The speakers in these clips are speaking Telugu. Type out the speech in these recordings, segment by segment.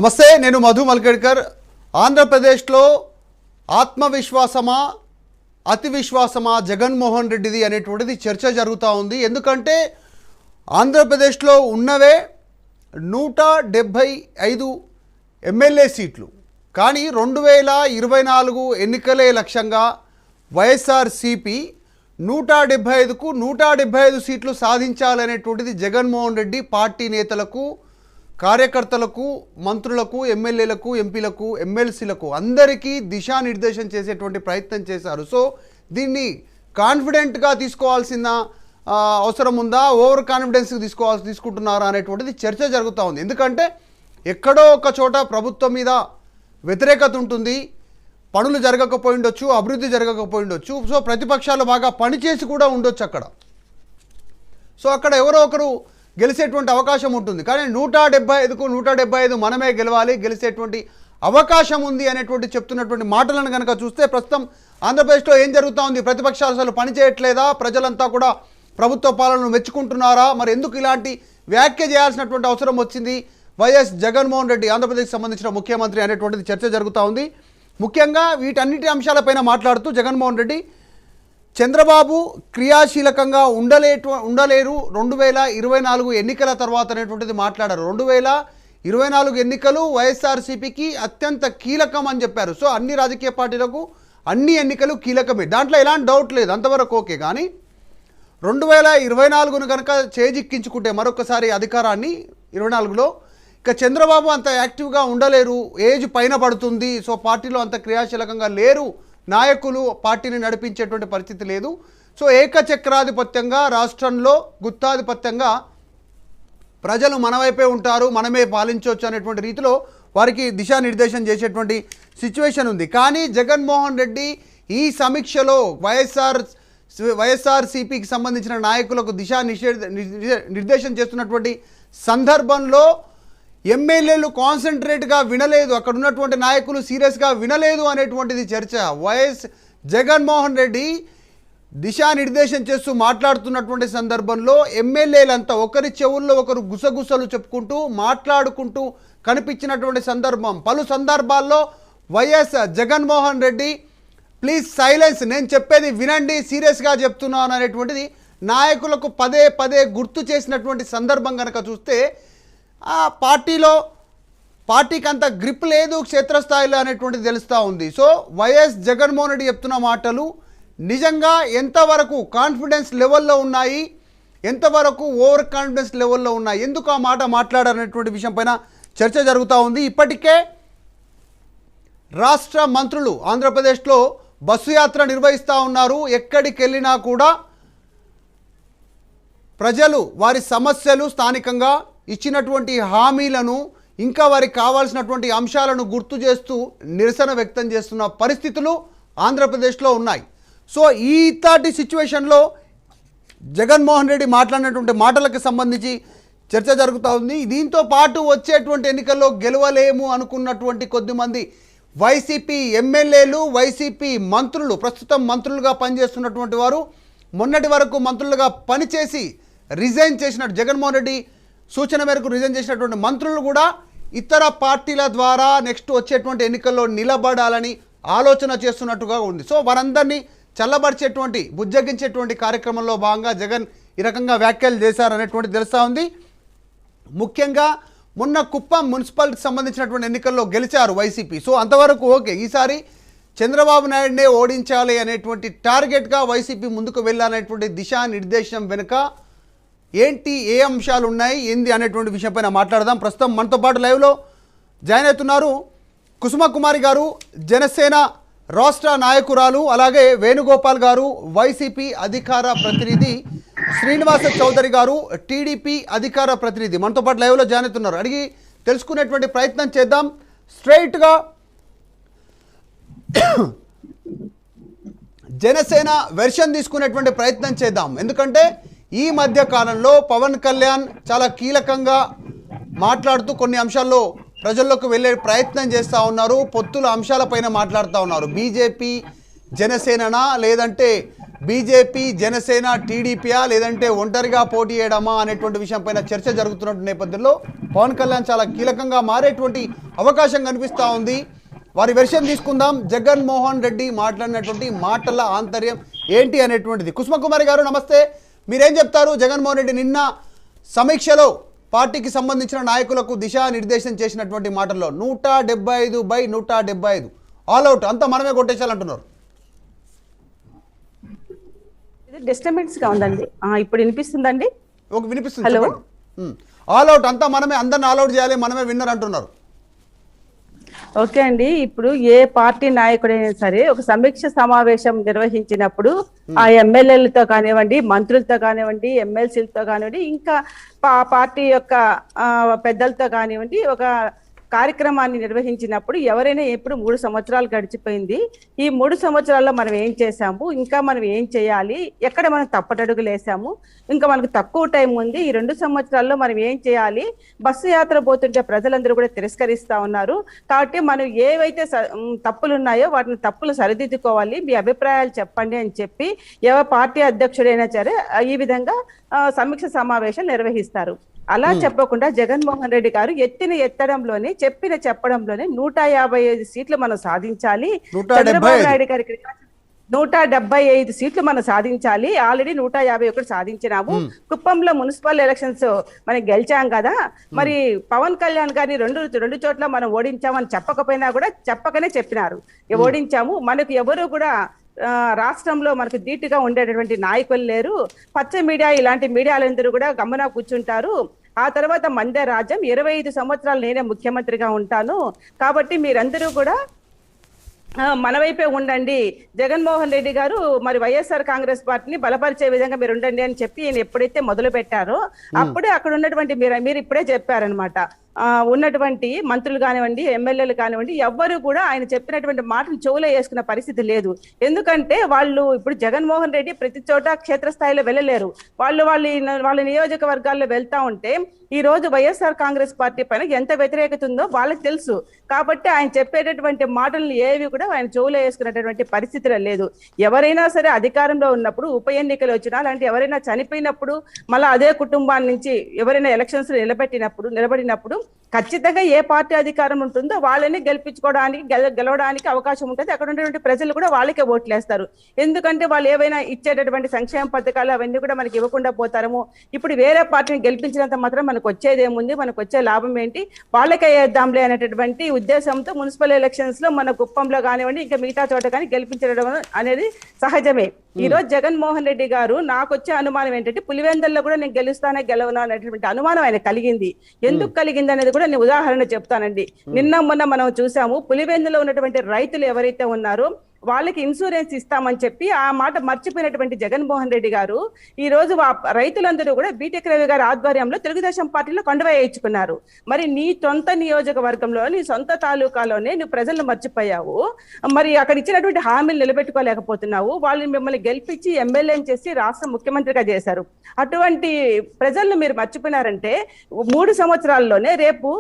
నమస్తే, నేను మధు మల్కేడ్కర్. ఆంధ్రప్రదేశ్లో ఆత్మవిశ్వాసమా అతి విశ్వాసమా జగన్మోహన్ రెడ్డిది అనేటువంటిది చర్చ జరుగుతూ ఉంది. ఎందుకంటే ఆంధ్రప్రదేశ్లో ఉన్నవే 175 ఎమ్మెల్యే సీట్లు, కానీ 2024 ఎన్నికలే లక్ష్యంగా వైఎస్ఆర్సీపీ 175కు 175 సీట్లు సాధించాలనేటువంటిది జగన్మోహన్ రెడ్డి పార్టీ నేతలకు, కార్యకర్తలకు, మంత్రులకు, ఎమ్మెల్యేలకు, ఎంపీలకు, ఎమ్మెల్సీలకు అందరికీ దిశానిర్దేశం చేసేటువంటి ప్రయత్నం చేశారు. సో దీన్ని కాన్ఫిడెంట్గా తీసుకోవాల్సిన అవసరం ఉందా, ఓవర్ కాన్ఫిడెన్స్కి తీసుకుంటున్నారా అనేటువంటిది చర్చ జరుగుతూ ఉంది. ఎందుకంటే ఎక్కడో ఒక చోట ప్రభుత్వం మీద వ్యతిరేకత ఉంటుంది, పనులు జరగకపోయి ఉండొచ్చు, అభివృద్ధి జరగకపోయి ఉండొచ్చు. సో ప్రతిపక్షాలు బాగా పనిచేసి కూడా ఉండొచ్చు అక్కడ. సో అక్కడ ఎవరో ఒకరు గెలిచేటువంటి అవకాశం ఉంటుంది. కానీ 175కు 175 మనమే గెలవాలి, గెలిచేటువంటి అవకాశం ఉంది అనేటువంటి చెప్తున్నటువంటి మాటలను కనుక చూస్తే ప్రస్తుతం ఆంధ్రప్రదేశ్లో ఏం జరుగుతూ ఉంది? ప్రతిపక్షాలు అసలు పనిచేయట్లేదా? ప్రజలంతా కూడా ప్రభుత్వ పాలనను మెచ్చుకుంటున్నారా? మరి ఎందుకు ఇలాంటి వ్యాఖ్య చేయాల్సినటువంటి అవసరం వచ్చింది వైఎస్ జగన్మోహన్ రెడ్డి, ఆంధ్రప్రదేశ్కి సంబంధించిన ముఖ్యమంత్రి అనేటువంటిది చర్చ జరుగుతూ ఉంది. ముఖ్యంగా వీటన్నిటి అంశాలపైన మాట్లాడుతూ జగన్మోహన్ రెడ్డి చంద్రబాబు క్రియాశీలకంగా ఉండలేరు 2024 ఎన్నికల తర్వాత అనేటువంటిది మాట్లాడారు. 2024 ఎన్నికలు వైఎస్ఆర్సీపీకి అత్యంత కీలకం అని చెప్పారు. సో అన్ని రాజకీయ పార్టీలకు అన్ని ఎన్నికలు కీలకమే, దాంట్లో ఎలాంటి డౌట్ లేదు, అంతవరకు ఓకే. కానీ 2024ను కనుక చేజిక్కించుకుంటే మరొకసారి అధికారాన్ని 24లో ఇక చంద్రబాబు అంత యాక్టివ్గా ఉండలేరు, ఏజ్ పైన పడుతుంది. సో పార్టీలో అంత క్రియాశీలకంగా లేరు నాయకులు, పార్టీని నడిపించేటువంటి పరిస్థితి లేదు. సో ఏకచక్రాధిపత్యంగా రాష్ట్రంలో గుత్తాధిపత్యంగా ప్రజలు మన వైపే ఉంటారు, మనమే పాలించవచ్చు అనేటువంటి రీతిలో వారికి దిశానిర్దేశం చేసేటువంటి సిచ్యువేషన్ ఉంది. కానీ జగన్మోహన్ రెడ్డి ఈ సమీక్షలో వైఎస్ఆర్సీపీకి సంబంధించిన నాయకులకు నిర్దేశం చేస్తున్నటువంటి సందర్భంలో ఎమ్మెల్యేలు కాన్సన్ట్రేట్గా వినలేదు, అక్కడ ఉన్నటువంటి నాయకులు సీరియస్గా వినలేదు అనేటువంటిది చర్చ. వైఎస్ జగన్మోహన్ రెడ్డి దిశానిర్దేశం చేస్తూ మాట్లాడుతున్నటువంటి సందర్భంలో ఎమ్మెల్యేలంతా ఒకరి చెవుల్లో ఒకరు గుసగుసలు చెప్పుకుంటూ మాట్లాడుకుంటూ కనిపించినటువంటి సందర్భం. పలు సందర్భాల్లో YS Jaganmohan Reddy please silence, నేను చెప్పేది వినండి, సీరియస్గా చెప్తున్నాను అనేటువంటిది నాయకులకు పదే పదే గుర్తు చేసినటువంటి సందర్భం కనుక చూస్తే ఆ పార్టీకి అంత గ్రిప్ లేదు క్షేత్రస్థాయిలో అనేటువంటిది తెలుస్తూ ఉంది. సో వైఎస్ జగన్మోహన్ రెడ్డి చెప్తున్న మాటలు నిజంగా ఎంతవరకు కాన్ఫిడెన్స్ లెవెల్లో ఉన్నాయి, ఎంతవరకు ఓవర్ కాన్ఫిడెన్స్ లెవెల్లో ఉన్నాయి, ఎందుకు ఆ మాట మాట్లాడారనేటువంటి విషయం పైన చర్చ జరుగుతూ ఉంది. ఇప్పటికే రాష్ట్ర మంత్రులు ఆంధ్రప్రదేశ్లో బస్సు యాత్ర నిర్వహిస్తూ ఉన్నారు. ఎక్కడికి వెళ్ళినా కూడా ప్రజలు వారి సమస్యలు, స్థానికంగా ఇచ్చినటువంటి హామీలను, ఇంకా వారికి కావాల్సినటువంటి అంశాలను గుర్తు చేస్తూ నిరసన వ్యక్తం చేస్తున్న పరిస్థితులు ఆంధ్రప్రదేశ్లో ఉన్నాయి. సో ఈ తాటి సిచ్యువేషన్లో జగన్మోహన్ రెడ్డి మాట్లాడినటువంటి మాటలకు సంబంధించి చర్చ జరుగుతూ ఉంది. దీంతో పాటు వచ్చేటువంటి ఎన్నికల్లో గెలవలేము అనుకున్నటువంటి కొద్దిమంది వైసీపీ ఎమ్మెల్యేలు, వైసీపీ మంత్రులు, ప్రస్తుతం మంత్రులుగా పనిచేస్తున్నటువంటి వారు, మొన్నటి వరకు మంత్రులుగా పనిచేసి రిజైన్ చేసినట్టు జగన్మోహన్ రెడ్డి సూచన మేరకు రిజైన్ చేసినటువంటి మంత్రులు కూడా ఇతర పార్టీల ద్వారా నెక్స్ట్ వచ్చేటువంటి ఎన్నికల్లో నిలబడాలని ఆలోచన చేస్తున్నట్టుగా ఉంది. సో వారందరినీ చల్లబరిచేటువంటి, బుజ్జగించేటువంటి కార్యక్రమంలో భాగంగా జగన్ ఈ రకంగా వ్యాఖ్యలు చేశారనేటువంటి తెలుస్తూ ఉంది. ముఖ్యంగా మొన్న కుప్పం మున్సిపాలిటీకి సంబంధించినటువంటి ఎన్నికల్లో గెలిచారు వైసీపీ. సో అంతవరకు ఓకే, ఈసారి చంద్రబాబు నాయుడునే ఓడించాలి అనేటువంటి టార్గెట్గా వైసీపీ ముందుకు వెళ్ళాలనేటువంటి దిశానిర్దేశం వెనుక ఏంటి, ఏ అంశాలు ఉన్నాయి, ఏంది అనేటువంటి విషయంపైన మాట్లాడదాం. ప్రస్తుతం మనతో పాటు లైవ్లో జాయిన్ అవుతున్నారు కుసుమకుమారి గారు, జనసేన రాష్ట్ర నాయకురాలు, అలాగే వేణుగోపాల్ గారు వైసీపీ అధికార ప్రతినిధి, శ్రీనివాస చౌదరి గారు టీడీపీ అధికార ప్రతినిధి మనతో పాటు లైవ్లో జాయిన్ అవుతున్నారు. అడిగి తెలుసుకునేటువంటి ప్రయత్నం చేద్దాం. స్ట్రైట్గా జనసేన వెర్షన్ తీసుకునేటువంటి ప్రయత్నం చేద్దాం. ఎందుకంటే ఈ మధ్య కాలంలో పవన్ కళ్యాణ్ చాలా కీలకంగా మాట్లాడుతూ కొన్ని అంశాల్లో ప్రజల్లోకి వెళ్ళే ప్రయత్నం చేస్తూ ఉన్నారు. పొత్తుల అంశాలపైన మాట్లాడుతూ ఉన్నారు. బీజేపీ జనసేననా లేదంటే బీజేపీ, జనసేన, టీడీపీయా లేదంటే ఒంటరిగా పోటీ చేయడమా అనేటువంటి విషయంపైన చర్చ జరుగుతున్న నేపథ్యంలో పవన్ కళ్యాణ్ చాలా కీలకంగా మారేటువంటి అవకాశం కనిపిస్తూ ఉంది. వారి వెర్షన్ తీసుకుందాం. జగన్మోహన్ రెడ్డి మాట్లాడినటువంటి మాటల ఆంతర్యం ఏంటి అనేటువంటిది. కుసుమకుమారి గారు నమస్తే, మీరేం చెప్తారు? జగన్మోహన్ రెడ్డి నిన్న సమీక్షలో పార్టీకి సంబంధించిన నాయకులకు దిశానిర్దేశం చేసినటువంటి మాటల్లో 175/175 ఆల్అవుట్ అంతా మనమే కొట్టేసాలంటున్నారు. డిస్టర్బెన్స్ గా ఉందండి. ఇప్పుడు వినిపిస్తుందండి? వినిపిస్తుంది. హలో, ఆల్అవుట్ అంతా మనమే, అందరిని ఆల్అవుట్ చేయాలి, మనమే విన్నర్ అంటున్నారు. ఓకే అండి. ఇప్పుడు ఏ పార్టీ నాయకుడైనా సరే ఒక సమీక్ష సమావేశం నిర్వహించినప్పుడు ఆ ఎమ్మెల్యేలతో కానివ్వండి, మంత్రులతో కానివ్వండి, ఎమ్మెల్సీలతో కానివ్వండి, ఇంకా పార్టీ యొక్క పెద్దలతో కానివ్వండి, ఒక కార్యక్రమాన్ని నిర్వహించినప్పుడు ఎవరైనా ఎప్పుడు 3 సంవత్సరాలు గడిచిపోయింది, ఈ 3 సంవత్సరాల్లో మనం ఏం చేశాము, ఇంకా మనం ఏం చేయాలి, ఎక్కడ మనం తప్పటడుగులు వేసాము, ఇంకా మనకు తక్కువ టైం ఉంది, ఈ 2 సంవత్సరాల్లో మనం ఏం చేయాలి, బస్సు యాత్ర పోతుంటే ప్రజలందరూ కూడా తిరస్కరిస్తా ఉన్నారు, కాబట్టి మనం ఏవైతే తప్పులు ఉన్నాయో వాటిని తప్పులు సరిదిద్దుకోవాలి, మీ అభిప్రాయాలు చెప్పండి అని చెప్పి ఎవరి పార్టీ అధ్యక్షుడైనా సరే ఈ విధంగా సమీక్ష సమావేశం నిర్వహిస్తారు. అలా చెప్పకుండా జగన్మోహన్ రెడ్డి గారు ఎత్తడంలోనే చెప్పడంలోనే 155 సీట్లు మనం సాధించాలి, చంద్రబాబు నాయుడు గారికి 175 సీట్లు మనం సాధించాలి, ఆల్రెడీ 151 సాధించినాము, కుప్పంలో మున్సిపల్ ఎలక్షన్స్ మనం గెలిచాం కదా, మరి పవన్ కళ్యాణ్ గారిని రెండు చోట్ల మనం ఓడించామని చెప్పకపోయినా కూడా చెప్పకనే చెప్పినారు, ఓడించాము, మనకు ఎవరు కూడా రాష్ట్రంలో మనకు ధీటుగా ఉండేటటువంటి నాయకులు లేరు, పచ్చ మీడియా ఇలాంటి మీడియాలందరూ కూడా గమ్మున కూర్చుంటారు, ఆ తర్వాత మందే రాజ్యం, 25 సంవత్సరాలు నేనే ముఖ్యమంత్రిగా ఉంటాను, కాబట్టి మీరందరూ కూడా మన వైపే ఉండండి, జగన్మోహన్ రెడ్డి గారు మరి వైఎస్ఆర్ కాంగ్రెస్ పార్టీని బలపరిచే విధంగా మీరు ఉండండి అని చెప్పి ఈయన ఎప్పుడైతే మొదలు పెట్టారో అప్పుడే అక్కడ ఉన్నటువంటి మీరు ఇప్పుడే చెప్పారనమాట, ఉన్నటువంటి మంత్రులు కానివ్వండి, ఎమ్మెల్యేలు కానివ్వండి, ఎవ్వరూ కూడా ఆయన చెప్పినటువంటి మాటలు చెవులో వేసుకున్న పరిస్థితి లేదు. ఎందుకంటే వాళ్ళు ఇప్పుడు జగన్మోహన్ రెడ్డి ప్రతి చోట క్షేత్రస్థాయిలో వెళ్ళలేరు, వాళ్ళ నియోజకవర్గాల్లో వెళ్తా ఉంటే ఈ రోజు వైఎస్ఆర్ కాంగ్రెస్ పార్టీ పైన ఎంత వ్యతిరేకత ఉందో వాళ్ళకి తెలుసు, కాబట్టి ఆయన చెప్పేటటువంటి మాటలను ఏవి కూడా ఆయన చెవులో వేసుకునేటటువంటి పరిస్థితిలో లేదు. ఎవరైనా సరే అధికారంలో ఉన్నప్పుడు, ఉప ఎన్నికలు వచ్చినా అలాంటి ఎవరైనా చనిపోయినప్పుడు, మళ్ళీ అదే కుటుంబాన్ని నుంచి ఎవరైనా ఎలక్షన్స్ నిలబడినప్పుడు ఖచ్చితంగా ఏ పార్టీ అధికారం ఉంటుందో వాళ్ళని గెలవడానికి అవకాశం ఉంటుంది, అక్కడ ఉన్నటువంటి ప్రజలు కూడా వాళ్ళకే ఓట్లేస్తారు, ఎందుకంటే వాళ్ళు ఏవైనా ఇచ్చేటటువంటి సంక్షేమ పథకాలు అవన్నీ కూడా మనకి ఇవ్వకుండా పోతారేమో, ఇప్పుడు వేరే పార్టీని గెలిపించినంత మాత్రం మనకు వచ్చేదేముంది, మనకు వచ్చే లాభం ఏంటి, వాళ్ళకే వేద్దాంలే అనేటటువంటి ఉద్దేశంతో మున్సిపల్ ఎలక్షన్స్ లో మన కుప్పంలో కానివ్వండి ఇంకా మిగతా చోట కానీ గెలిపించడం అనేది సహజమే. ఈ రోజు జగన్మోహన్ రెడ్డి గారు నాకు వచ్చే అనుమానం ఏంటంటే పులివెందుల్లో కూడా నేను గెలవను అనేటువంటి అనుమానం ఆయన కలిగింది. ఎందుకు కలిగింది అనేది కూడా నేను ఉదాహరణ చెప్తానండి. మొన్న మనం చూసాము, పులివెందులో ఉన్నటువంటి రైతులు ఎవరైతే ఉన్నారో వాళ్ళకి ఇన్సూరెన్స్ ఇస్తామని చెప్పి ఆ మాట మర్చిపోయినటువంటి జగన్మోహన్ రెడ్డి గారు ఈ రోజు రైతులందరూ కూడా బీటెక్ రవి గారి ఆధ్వర్యంలో తెలుగుదేశం పార్టీలో కండువా వేయించుకున్నారు. మరి నీ సొంత నియోజకవర్గంలో, నీ సొంత తాలూకాలోనే నువ్వు ప్రజలను మర్చిపోయావు, మరి అక్కడ ఇచ్చినటువంటి హామీలు నిలబెట్టుకోలేకపోతున్నావు, వాళ్ళు మిమ్మల్ని గెలిపించి ఎమ్మెల్యేని చేసి రాష్ట్ర ముఖ్యమంత్రిగా చేశారు, అటువంటి ప్రజలను మీరు మర్చిపోయినారంటే 3 సంవత్సరాల్లోనే రేపు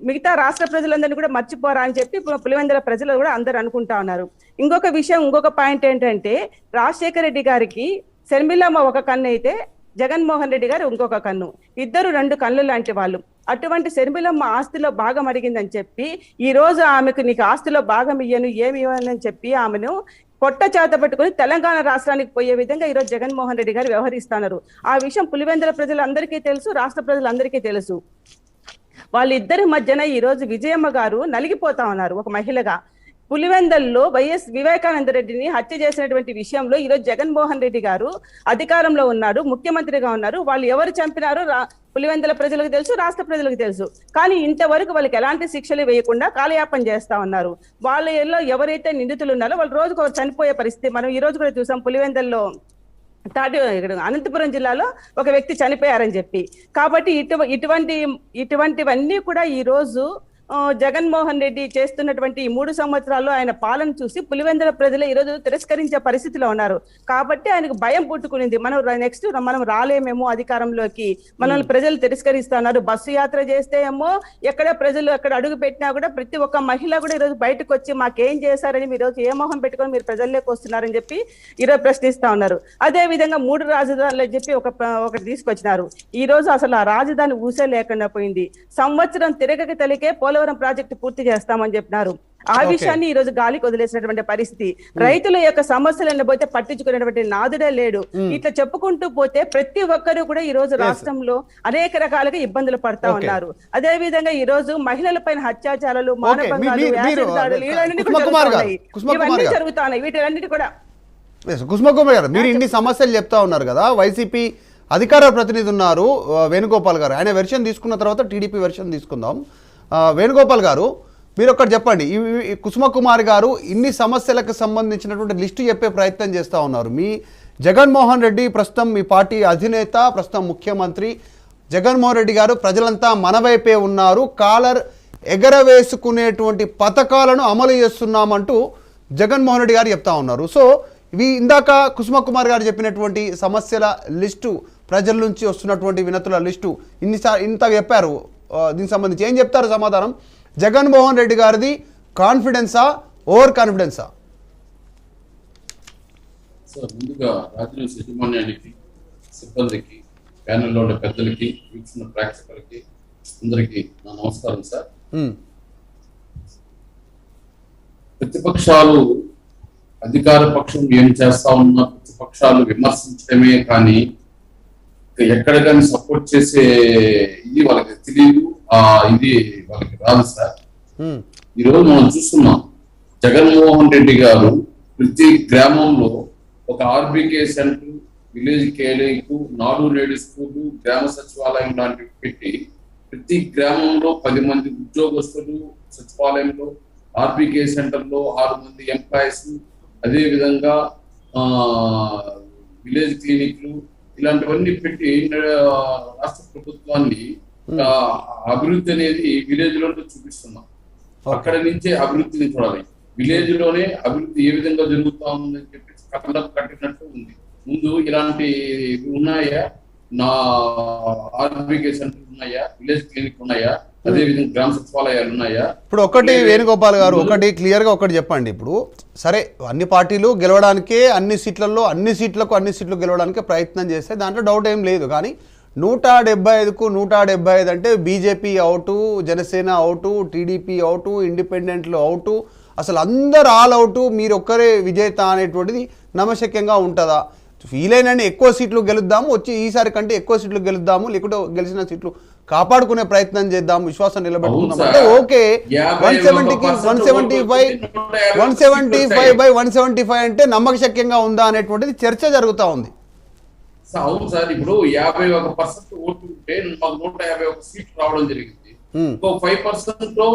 మిగతా రాష్ట్ర ప్రజలందరినీ కూడా మర్చిపోరా అని చెప్పి పులివెందుల ప్రజలు కూడా అందరూ అనుకుంటా ఉన్నారు. ఇంకొక పాయింట్ ఏంటంటే, రాజశేఖర రెడ్డి గారికి శర్మిలమ్మ ఒక కన్ను అయితే జగన్మోహన్ రెడ్డి గారు ఇంకొక కన్ను, ఇద్దరు 2 కళ్ళు లాంటి వాళ్ళు. అటువంటి శర్మిలమ్మ ఆస్తిలో భాగం అడిగిందని చెప్పి ఈ రోజు ఆమెకు నీకు ఆస్తిలో భాగం ఏమి ఇవ్వనని చెప్పి ఆమెను పొట్ట చేత పెట్టుకుని తెలంగాణ రాష్ట్రానికి పోయే విధంగా ఈరోజు జగన్మోహన్ రెడ్డి గారు వ్యవహరిస్తున్నారు. ఆ విషయం పులివెందుల ప్రజలందరికీ తెలుసు, రాష్ట్ర ప్రజలందరికీ తెలుసు. వాళ్ళిద్దరి మధ్యన ఈ రోజు విజయమ్మ గారు నలిగిపోతా ఉన్నారు ఒక మహిళగా. పులివెందల్లో వైఎస్ వివేకానంద రెడ్డిని హత్య చేసినటువంటి విషయంలో ఈరోజు జగన్మోహన్ రెడ్డి గారు అధికారంలో ఉన్నారు, ముఖ్యమంత్రిగా ఉన్నారు, వాళ్ళు ఎవరు చంపినారో పులివెందుల ప్రజలకు తెలుసు, రాష్ట్ర ప్రజలకు తెలుసు, కానీ ఇంతవరకు వాళ్ళకి ఎలాంటి శిక్షలు వేయకుండా కాలయాపన చేస్తా ఉన్నారు. వాళ్ళలో ఎవరైతే నిందితులు ఉన్నారో వాళ్ళు రోజుకు చనిపోయే పరిస్థితి మనం ఈ రోజు కూడా చూసాం. పులివెందుల్లో అనంతపురం జిల్లాలో ఒక వ్యక్తి చనిపోయారని చెప్పి. కాబట్టి ఇటువంటివన్నీ కూడా ఈ రోజు జగన్మోహన్ రెడ్డి చేస్తున్నటువంటి ఈ 3 సంవత్సరాల్లో ఆయన పాలన చూసి పులివెందుల ప్రజలు ఈరోజు తిరస్కరించే పరిస్థితిలో ఉన్నారు. కాబట్టి ఆయనకు భయం పుట్టుకునింది, మనం నెక్స్ట్ మనం రాలేమేమో అధికారంలోకి, మనల్ని ప్రజలు తిరస్కరిస్తున్నారు. బస్సు యాత్ర చేస్తే ఏమో ఎక్కడ ప్రజలు ఎక్కడ అడుగు పెట్టినా కూడా ప్రతి ఒక్క మహిళ కూడా ఈరోజు బయటకు వచ్చి మాకేం చేశారని మీరు ఏ మొహం పెట్టుకొని మీరు ప్రజల్లోకి వస్తున్నారని చెప్పి ఈరోజు ప్రశ్నిస్తా ఉన్నారు. అదే విధంగా 3 రాజధానులు అని చెప్పి ఒకటి తీసుకొచ్చినారు. ఈ రోజు అసలు ఆ రాజధాని ఊసే లేకుండా పోయింది. సంవత్సరం తిరగక తెలికే పోలవరం ప్రాజెక్టు పూర్తి చేస్తామని చెప్పినారు. ఆ విషయాన్ని ఈ రోజు గాలికి వదిలేసినటువంటి పరిస్థితి. రైతుల యొక్క సమస్యలను పోతే పట్టించుకునేటువంటి నాదుడే లేడు. ఇట్లా చెప్పుకుంటూ పోతే ప్రతి ఒక్కరు కూడా ఈ రోజు రాష్ట్రంలో అనేక రకాలుగా ఇబ్బందులు పడతా ఉన్నారు. అదే విధంగా ఈ రోజు మహిళల పైన అత్యాచారాలు, మానభంగాలు, యాసిడ్ దాడులు ఇవన్నీ జరుగుతున్నాయి. వీటన్నిటి కూడా కుసుమకుమార్ గారు, మీరు ఇన్ని సమస్యలు చెప్తా ఉన్నారు కదా, వైసీపీ అధికార ప్రతినిధి ఉన్నారు వేణుగోపాల్ గారు, ఆయన వెర్షన్ తీసుకున్న తర్వాత టీడీపీ వెర్షన్ తీసుకుందాం. వేణుగోపాల్ గారు, మీరు ఒక్కటి చెప్పండి. ఈ కుసుమకుమార్ గారు ఇన్ని సమస్యలకు సంబంధించినటువంటి లిస్టు చెప్పే ప్రయత్నం చేస్తూ ఉన్నారు. మీ జగన్మోహన్ రెడ్డి ప్రస్తుతం మీ పార్టీ అధినేత, ప్రస్తుతం ముఖ్యమంత్రి జగన్మోహన్ రెడ్డి గారు ప్రజలంతా మన వైపే ఉన్నారు, కాలర్ ఎగరవేసుకునేటువంటి పథకాలను అమలు చేస్తున్నామంటూ జగన్మోహన్ రెడ్డి గారు చెప్తా ఉన్నారు. సో ఇవి ఇందాక కుసుమకుమార్ గారు చెప్పినటువంటి సమస్యల లిస్టు, ప్రజల నుంచి వస్తున్నటువంటి వినతుల లిస్టు ఇంత చెప్పారు. దీనికి సంబంధించి ఏం చెప్తారు సమాధానం? జగన్మోహన్ రెడ్డి గారిది కాన్ఫిడెన్సా, ఓవర్ కాన్ఫిడెన్సా? సార్, ముందుగా రాజధాని యాజమాన్యానికి, సిబ్బందికి, ప్యానెల్లో ఉండే పెద్దలకి, వీక్షణ ప్రేక్షకులకి అందరికీ నా నమస్కారం సార్. ప్రతిపక్షాలు అధికార పక్షం ఏం చేస్తా ఉన్నా ప్రతిపక్షాలు విమర్శించడమే కానీ ఎక్కడ కానీ సపోర్ట్ చేసే ఇది వాళ్ళకి తెలియదు, ఇది వాళ్ళకి రాదు సార్. ఈరోజు మనం చూస్తున్నాం, జగన్మోహన్ రెడ్డి గారు ప్రతి గ్రామంలో ఒక ఆర్బీకే సెంటర్, విలేజ్ కేలేకు, నాడు నేడు స్కూలు, గ్రామ సచివాలయం లాంటివి పెట్టి ప్రతి గ్రామంలో 10 మంది ఉద్యోగస్తులు, సచివాలయంలో ఆర్బీకే సెంటర్లో 6 మంది ఎంప్లాయీస్, అదే విధంగా విలేజ్ క్లినిక్లు ఇలాంటివన్నీ పెట్టి రాష్ట్ర ప్రభుత్వాన్ని అభివృద్ధి అనేది విలేజ్ లోనే చూపిస్తున్నాం. అక్కడ నుంచే అభివృద్ధిని చూడాలి. విలేజ్ లోనే అభివృద్ధి ఏ విధంగా జరుగుతా ఉందని చెప్పి కళ్ళకు కట్టినట్టు ఉంది. ముందు ఇలాంటి ఉన్నాయా, నా ఆర్బీకే సెంటర్ ఉన్నాయా, విలేజ్ క్లినిక్ ఉన్నాయా, అదే విధంగా గ్రామ సచివాలయాలు ఉన్నాయా? ఇప్పుడు ఒకటి వేణుగోపాల్ గారు, ఒకటి క్లియర్గా ఒకటి చెప్పండి. ఇప్పుడు సరే, అన్ని పార్టీలు గెలవడానికే అన్ని సీట్లు గెలవడానికే ప్రయత్నం చేస్తే దాంట్లో డౌట్ ఏం లేదు. కానీ 175కు 175 అంటే BJP out, Janasena out, TDP out, ఇండిపెండెంట్లు అవుటు, అసలు అందరు ఆల్ అవుటు, మీరు ఒక్కరే విజేత అనేటువంటిది నమ్మశక్యంగా ఉంటుందా? వీలైనన్ని ఎక్కువ సీట్లు గెలుద్దాము, వచ్చి ఈసారి కంటే ఎక్కువ సీట్లు గెలుద్దాము, లేకుంటే గెలిచిన సీట్లు కాపాడుకునే ప్రయత్నం చేద్దాం, విశ్వాసం నిలబెట్టుకుందాం అంటే ఓకే. 170కి 175 అంటే నమ్మకశక్యంగా ఉందా అనేటువంటిది చర్చ జరుగుతూ ఉంది. అవును సార్, ఇప్పుడు 51% ఓటు ఉంటే మాకు 151 సీట్లు రావడం జరిగింది. ఇంకో 5%